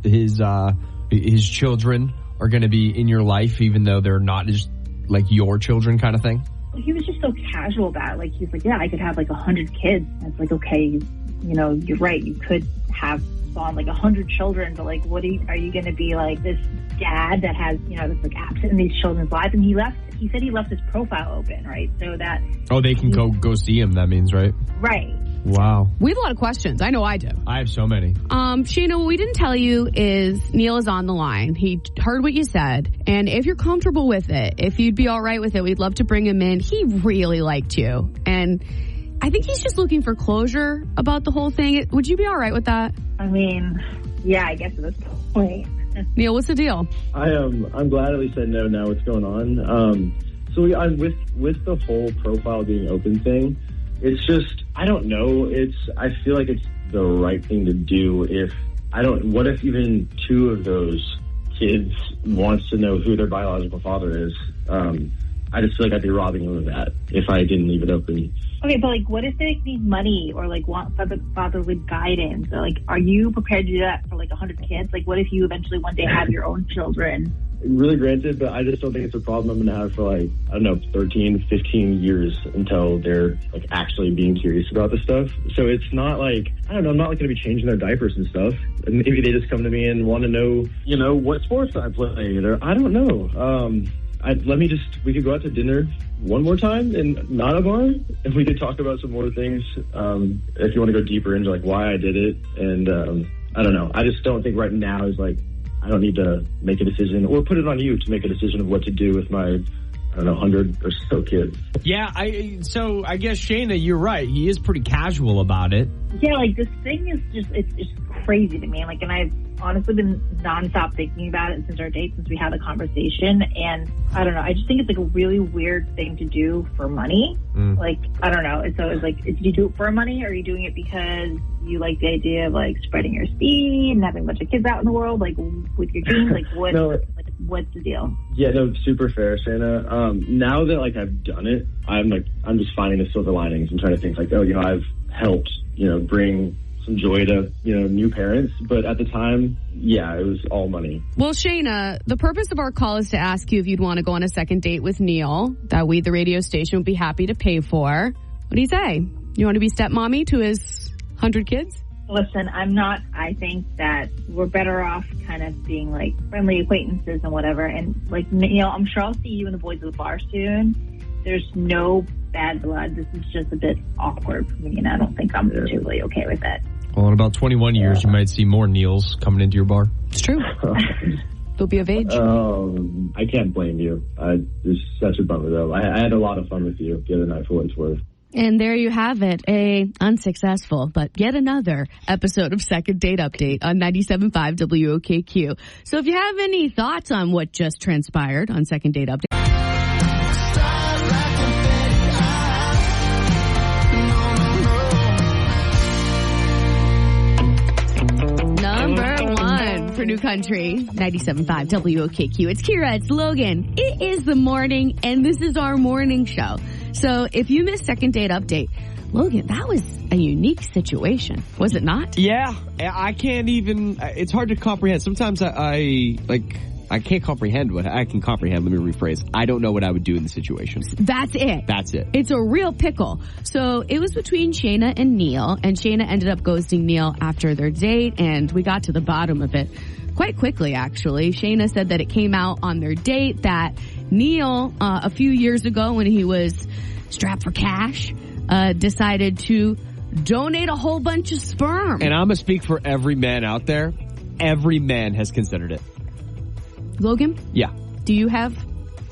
his children are going to be in your life, even though they're not just like your children kind of thing? He was just so casual about it. Like, he's like, yeah, I could have like 100 kids. And it's like, okay, you know, you're right. You could have spawned like 100 children, but like, are you going to be like this dad that has, you know, that's like absent in these children's lives? And he said he left his profile open, right? So that. Oh, they can go see him, that means, right? Right. Wow. We have a lot of questions. I know I do. I have so many. Shayna, what we didn't tell you is Neil is on the line. He heard what you said. And if you're comfortable with it, if you'd be all right with it, we'd love to bring him in. He really liked you. And I think he's just looking for closure about the whole thing. Would you be all right with that? I mean, yeah, I guess at this point. Neil, what's the deal? I'm glad at least I know now what's going on. I'm with the whole profile being open thing. It's just, I don't know. I feel like it's the right thing to do what if even two of those kids wants to know who their biological father is? I just feel like I'd be robbing them of that if I didn't leave it open. Okay, but like, what if they need money or like want fatherly guidance? Or like, are you prepared to do that for like 100 kids? Like, what if you eventually one day have your own children? Really granted, but I just don't think it's a problem I'm going to have for like, I don't know, 13, 15 years until they're like actually being curious about this stuff. So it's not like, I don't know, I'm not like going to be changing their diapers and stuff. And maybe they just come to me and want to know, you know, what sports I play. Or I don't know. We could go out to dinner one more time and not a bar, and we could talk about some more things. If you want to go deeper into like why I did it. And I don't know. I just don't think right now is like, I don't need to make a decision or put it on you to make a decision of what to do with my, I don't know, 100 or so kids. Yeah, so I guess, Shayna, you're right. He is pretty casual about it. Yeah, like this thing is just, it's crazy to me. Like, and I've honestly been nonstop thinking about it since our date, since we had the conversation. And I don't know, I just think it's like a really weird thing to do for money. Like, I don't know. And so it's like, did you do it for money or are you doing it because you like the idea of like spreading your seed and having a bunch of kids out in the world, like with your dreams? Like what? No, what's the deal? Yeah, no, super fair, Shayna. Now that like I've done it, I'm just finding the silver linings and trying to think like, oh, I've helped, bring some joy to, new parents. But at the time, yeah, it was all money. Well, Shayna, the purpose of our call is to ask you if you'd want to go on a second date with Neil that we, the radio station, would be happy to pay for. What do you say? You want to be stepmommy to his 100 kids? Listen, I'm not. I think that we're better off kind of being like friendly acquaintances and whatever. And like, Neil, I'm sure I'll see you in the boys of the bar soon. There's no bad blood. This is just a bit awkward for me, and I don't think I'm particularly okay with it. Well, in about 21 years, you might see more Neils coming into your bar. It's true. They'll be of age. I can't blame you. It's such a bummer, though. I had a lot of fun with you the other night, for what it's worth. And there you have it, a unsuccessful, but yet another episode of Second Date Update on 97.5 WOKQ. So if you have any thoughts on what just transpired on Second Date Update, number one for New Country, 97.5 WOKQ. It's Kira, it's Logan. It is the morning, and this is our morning show. So if you missed Second Date Update, Logan, that was a unique situation, was it not? Yeah, I can't even, it's hard to comprehend. Sometimes I can't comprehend what I can comprehend. Let me rephrase. I don't know what I would do in the situation. That's it. That's it. It's a real pickle. So it was between Shayna and Neil, and Shayna ended up ghosting Neil after their date, and we got to the bottom of it quite quickly, actually. Shayna said that it came out on their date that Neil, a few years ago when he was strapped for cash, decided to donate a whole bunch of sperm. And I'm going to speak for every man out there. Every man has considered it. Logan? Yeah. Do you have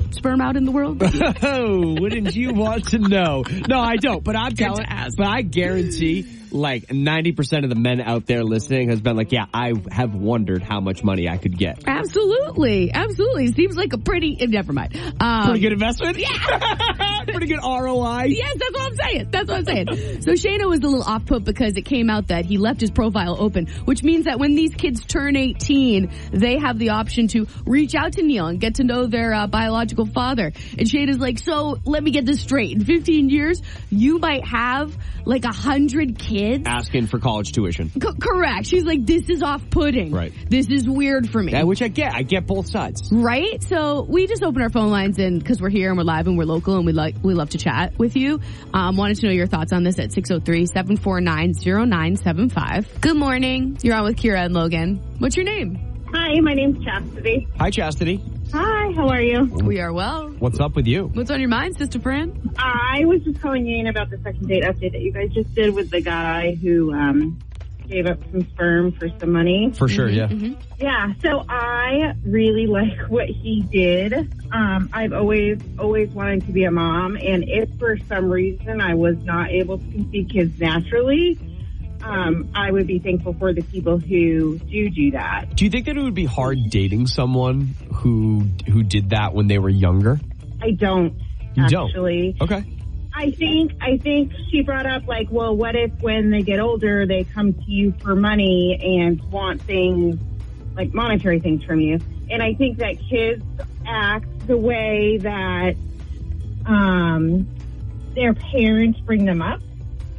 sperm out in the world? Oh, wouldn't you want to know? No, I don't, but I'm telling, but I guarantee like 90% of the men out there listening has been like, yeah, I have wondered how much money I could get. Absolutely. Absolutely. Seems like a pretty, never mind. Pretty good investment? Yeah. Pretty good ROI? Yes, that's what I'm saying. That's what I'm saying. So Shayna was a little off put because it came out that he left his profile open, which means that when these kids turn 18, they have the option to reach out to Neil and get to know their biological father. And Shayna's like, so let me get this straight. In 15 years, you might have like 100 kids asking for college tuition. Correct. She's like, this is off-putting. Right. This is weird for me. Yeah, which I get. I get both sides. Right? So we just open our phone lines and because we're here and we're live and we're local and we love to chat with you. Wanted to know your thoughts on this at 603-749-0975. Good morning. You're on with Kira and Logan. What's your name? Hi, my name's Chastity. Hi, Chastity. Hi, how are you? We are well. What's up with you? What's on your mind, Sister Fran? I was just calling you in about the second date update that you guys just did with the guy who gave up some sperm for some money. For sure, yeah. Mm-hmm. Yeah, so I really like what he did. I've always wanted to be a mom, and if for some reason I was not able to conceive kids naturally, I would be thankful for the people who do that. Do you think that it would be hard dating someone who did that when they were younger? I don't. You actually. Don't? Okay. I think she brought up like, well, what if when they get older they come to you for money and want things like monetary things from you? And I think that kids act the way that their parents bring them up.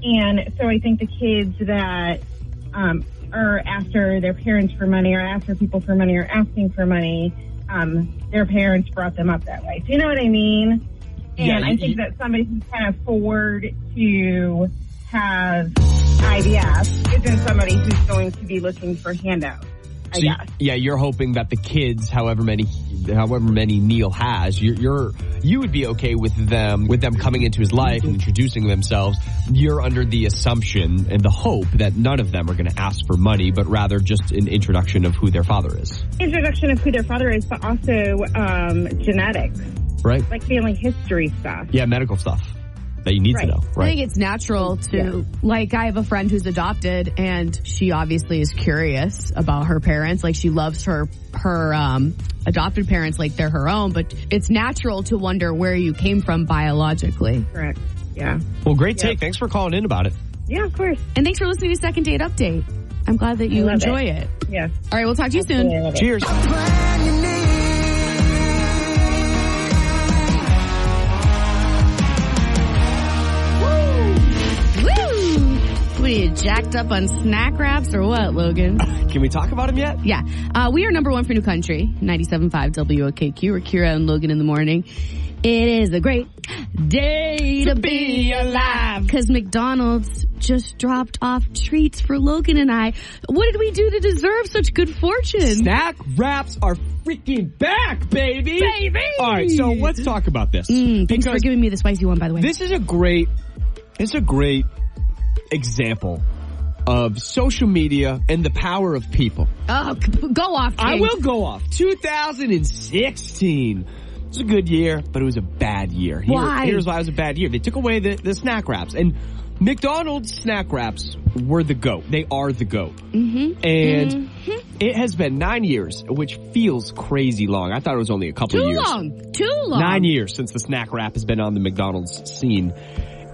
And so I think the kids that are after their parents for money or after people for money or asking for money, their parents brought them up that way. Do you know what I mean? And I think that somebody who can afford to have IVF isn't somebody who's going to be looking for handouts. I guess. Yeah, you're hoping that the kids, however many Neil has, you would be okay with them coming into his life and introducing themselves. You're under the assumption and the hope that none of them are going to ask for money, but rather just an introduction of who their father is. Introduction of who their father is, but also genetics. Right. Like family history stuff. Yeah, medical stuff that you need to know. Right. I think it's natural to, like, I have a friend who's adopted, and she obviously is curious about her parents. Like, she loves her adopted parents like they're her own, but it's natural to wonder where you came from biologically. Correct. Yeah. Well, great take. Thanks for calling in about it. Yeah, of course. And thanks for listening to Second Date Update. I'm glad that you enjoy it. Yeah. All right, we'll talk to you soon. Cheers. you jacked up on snack wraps or what, Logan? Can we talk about them yet? Yeah. We are number one for New Country, 97.5 WOKQ. We're Kira and Logan in the morning. It is a great day to be alive. Because McDonald's just dropped off treats for Logan and I. What did we do to deserve such good fortune? Snack wraps are freaking back, baby. All right, so let's talk about this. Thanks for giving me the spicy one, by the way. This is a great example of social media and the power of people. Oh, go off, King. I will go off. 2016. It was a good year, but it was a bad year. Why? Here's why it was a bad year. They took away the snack wraps. And McDonald's snack wraps were the GOAT. They are the GOAT. Mm-hmm. And it has been 9 years, which feels crazy long. I thought it was only a couple of years. Too long. 9 years since the snack wrap has been on the McDonald's scene.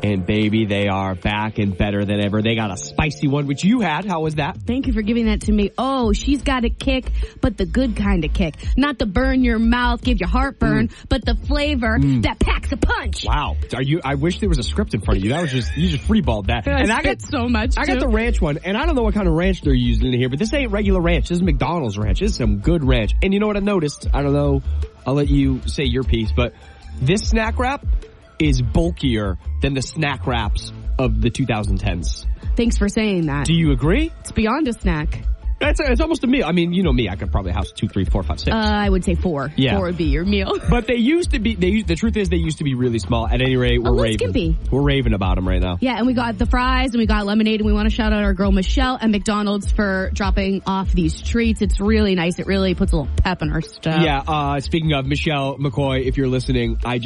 And baby, they are back and better than ever. They got a spicy one, which you had. How was that? Thank you for giving that to me. Oh, she's got a kick, but the good kind of kick. Not the burn your mouth, give you heartburn, but the flavor that packs a punch. Wow. I wish there was a script in front of you. That was you just freeballed that. And I got so much, I got the ranch one, and I don't know what kind of ranch they're using in here, but this ain't regular ranch. This is McDonald's ranch. This is some good ranch. And you know what I noticed? I don't know. I'll let you say your piece, but this snack wrap is bulkier than the snack wraps of the 2010s. Thanks for saying that. Do you agree? It's beyond a snack. It's almost a meal. I mean, you know me. I could probably house 2, 3, 4, 5, 6. I would say 4. Yeah. 4 would be your meal. But they used to be. The truth is, they used to be really small. At any rate, we're raving. Skimpy. We're raving about them right now. Yeah, and we got the fries and we got lemonade, and we want to shout out our girl Michelle and McDonald's for dropping off these treats. It's really nice. It really puts a little pep in our stuff. Yeah. Speaking of Michelle McCoy, if you're listening, I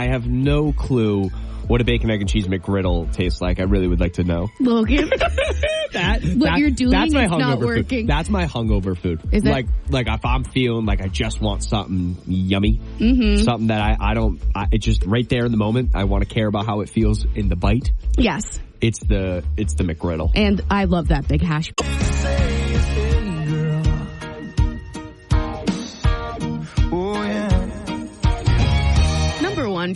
have no clue what a bacon, egg, and cheese McGriddle tastes like. I really would like to know. Logan, what you're doing that's my is not working. Food. That's my hungover food. Is that like if I'm feeling like I just want something yummy, something that it just right there in the moment, I want to care about how it feels in the bite. Yes, it's the McGriddle, and I love that big hash.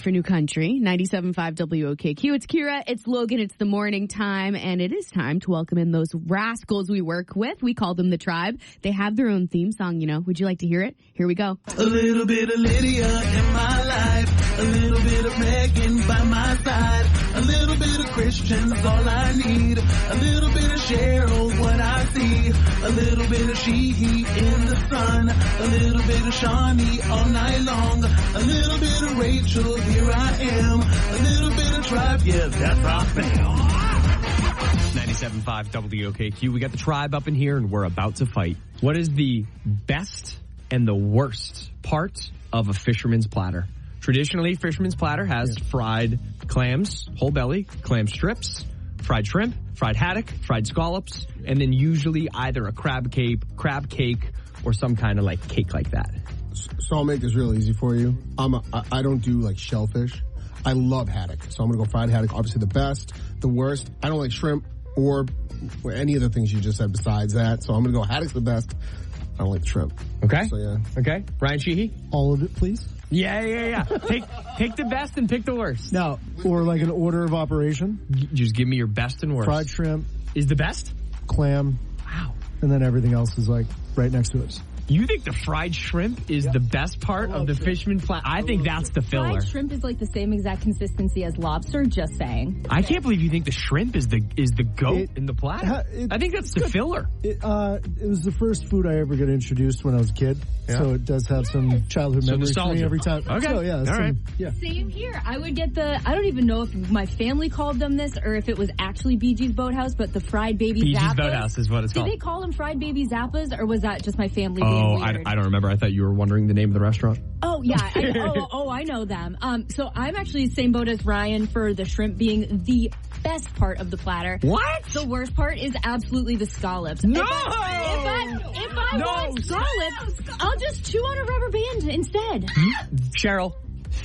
For New Country, 97.5 WOKQ. It's Kira, it's Logan, it's the morning time, and it is time to welcome in those rascals we work with. We call them the Tribe. They have their own theme song, you know. Would you like to hear it? Here we go. A little bit of Lydia in my life, a little bit of Megan by my side, a little bit of Christian's all I need, a little bit of Cheryl what I see, a little bit of Sheehy in the sun, a little bit of Shawnee all night long, a little bit of Rachel, here I am, a little bit of Tribe, yeah, that's our fam. 97.5 WOKQ. We got the Tribe up in here, and we're about to fight. What is the best and the worst part of a fisherman's platter? Traditionally, fisherman's platter has fried clams, whole belly, clam strips, fried shrimp, fried haddock, fried scallops, and then usually either a crab cake, or some kind of like cake like that. So I'll make this real easy for you. I don't do like shellfish. I love haddock, so I'm gonna go fried haddock. Obviously the best. The worst, I don't like shrimp or any of the things you just said besides that. So I'm gonna go haddock's the best. I don't like the shrimp. Okay. So yeah. Okay. Ryan Sheehy? All of it, please. Yeah. Pick the best and pick the worst. No, or like an order of operation. Just give me your best and worst. Fried shrimp. Is the best? Clam. Wow. And then everything else is like right next to it. You think the fried shrimp is the best part of the fisherman platter? I think that's the filler. Fried shrimp is like the same exact consistency as lobster, just saying. I can't believe you think the shrimp is the goat in the platter. I think that's the filler. It was the first food I ever got introduced when I was a kid. Yeah. So it does have some childhood memories for me every time. Okay. So, yeah. All right. Yeah. Same here. I would get I don't even know if my family called them this or if it was actually BG's Boathouse, but the fried baby BG's zappas. Boathouse is what it's called. Did they call them fried baby zappas, or was that just my family being weird? I don't remember. I thought you were wondering the name of the restaurant. Oh, yeah. I know them. So I'm actually the same boat as Ryan for the shrimp being the best part of the platter. What? The worst part is absolutely the scallops. No! If I want scallops, I'll just chew on a rubber band instead. Cheryl,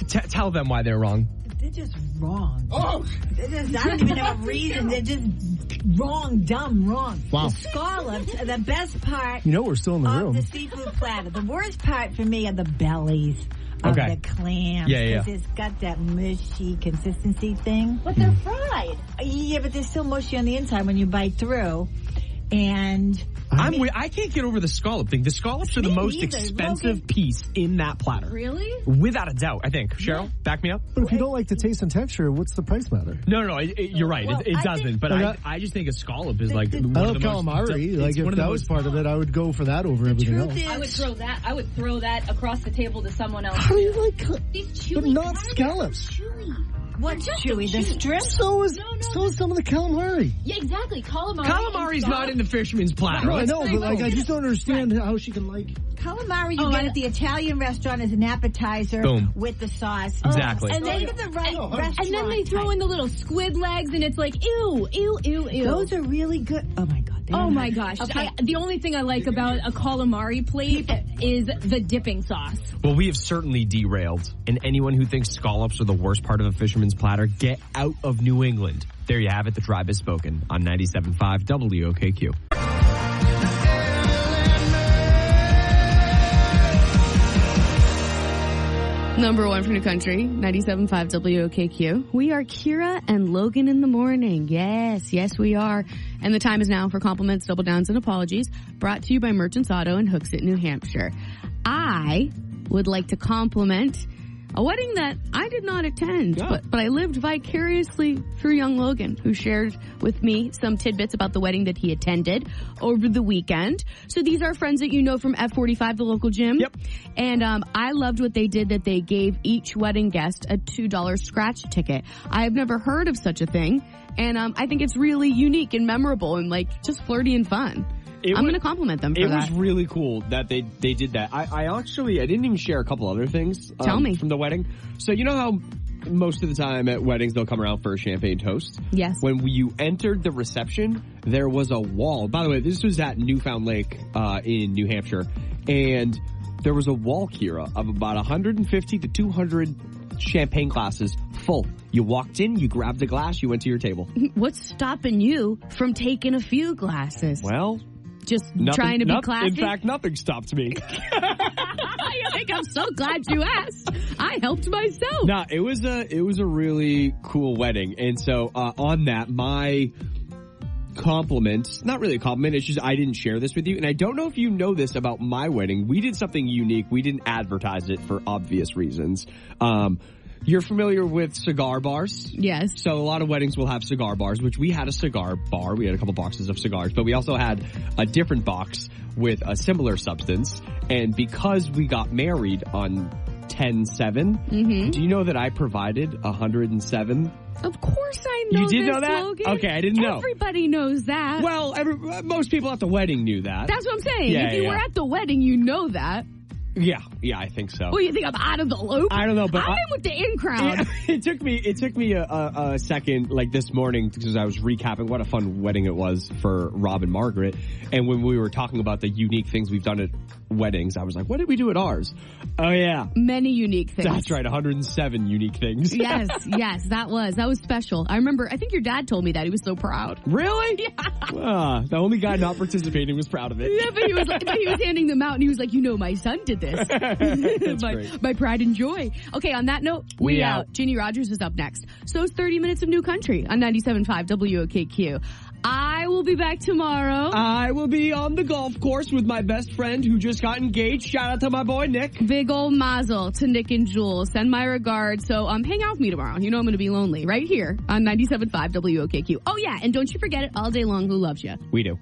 tell them why they're wrong. They're just wrong. Oh! I don't even have a reason. They're just wrong, dumb, wrong. Wow. The scallops are the best part we're still in the room. of the seafood platter. The worst part for me are the bellies. of Okay. the clams. Yeah, yeah. Because it's got that mushy consistency thing. But they're fried. Yeah, but they're still mushy on the inside when you bite through. And I can't get over the scallop thing. The scallops are the most neither, expensive Logan. piece in that platter. Really? Without a doubt, I think. Cheryl, back me up. But if you don't like the taste and texture, what's the price matter? No, you're right. Well, it I doesn't. think- But Like, I just think a scallop is like I one love of the most. calamari. Like, it's if one of the that was most. part of it, I would go for that over everything else. truth I would is, I would throw that across the table to someone else. How do you like These but chewy not calamari are scallops? Chewy. what's chewy? The strip? So is some of the calamari. Yeah, exactly. Calamari. Calamari's not in the fisherman's platter. No, I Let's- know, but like I just don't understand how she can like. Calamari you get at the Italian restaurant as an appetizer Boom. with the sauce. Exactly. And then, Think of the right restaurant and then they throw type. in the little squid legs, and it's like, ew, ew, ew, ew. Those are really good. Oh my god. Oh my gosh. Okay. The only thing I like about a calamari plate is the dipping sauce. Well, we have certainly derailed. And anyone who thinks scallops are the worst part of a fisherman's platter, get out of New England. There you have it. The tribe has spoken on 97.5 WOKQ. Number one for New Country, 97.5 WOKQ. We are Kira and Logan in the morning. Yes, we are. And the time is now for compliments, double downs, and apologies. Brought to you by Merchants Auto in Hooksett, New Hampshire. I would like to compliment a wedding that I did not attend, but I lived vicariously through young Logan, who shared with me some tidbits about the wedding that he attended over the weekend. So these are friends that you know from F45, the local gym. Yep. And I loved what they did, that they gave each wedding guest a $2 scratch ticket. I have never heard of such a thing, and I think it's really unique and memorable and like just flirty and fun. I'm going to compliment them for that. It was really cool that they did that. I didn't even share a couple other things. Tell me. From the wedding. So you know how most of the time at weddings they'll come around for a champagne toast? Yes. When you entered the reception, there was a wall. By the way, this was at Newfound Lake in New Hampshire. And there was a wall, Kira, of about 150 to 200 champagne glasses full. You walked in, you grabbed a glass, you went to your table. What's stopping you from taking a few glasses? Well, just trying to be classy? In fact, nothing stopped me. I think I'm so glad you asked. I helped myself. No, it was a really cool wedding. And so on that, my compliment, not really a compliment, it's just I didn't share this with you. And I don't know if you know this about my wedding. We did something unique. We didn't advertise it for obvious reasons. You're familiar with cigar bars? Yes. So a lot of weddings will have cigar bars, which we had a cigar bar. We had a couple boxes of cigars, but we also had a different box with a similar substance. And because we got married on 10/7, do you know that I provided 107? Of course I know. You did this, know that? Logan. Okay, I didn't know. Everybody knows that. Well, most people at the wedding knew that. That's what I'm saying. Yeah, if you were at the wedding, you know that. Yeah, I think so. Well, you think I'm out of the loop? I don't know, but I'm in with the in crowd. It took me a second, like this morning, because I was recapping what a fun wedding it was for Rob and Margaret. And when we were talking about the unique things we've done at weddings, I was like, what did we do at ours? Oh yeah, many unique things. That's right, 107 unique things. Yes, that was special. I remember. I think your dad told me that. He was so proud. Really? Yeah. The only guy not participating was proud of it. Yeah, but he was handing them out, and he was like, my son did this. That's great. My pride and joy. Okay, on that note, we out. Ginny Rogers is up next. So it's 30 minutes of New Country on 97.5 WOKQ. I will be back tomorrow. I will be on the golf course with my best friend who just got engaged. Shout out to my boy, Nick. Big old mazel to Nick and Jules. Send my regards. So hang out with me tomorrow. You know I'm going to be lonely right here on 97.5 WOKQ. Oh, yeah, and don't you forget it all day long. Who loves you? We do.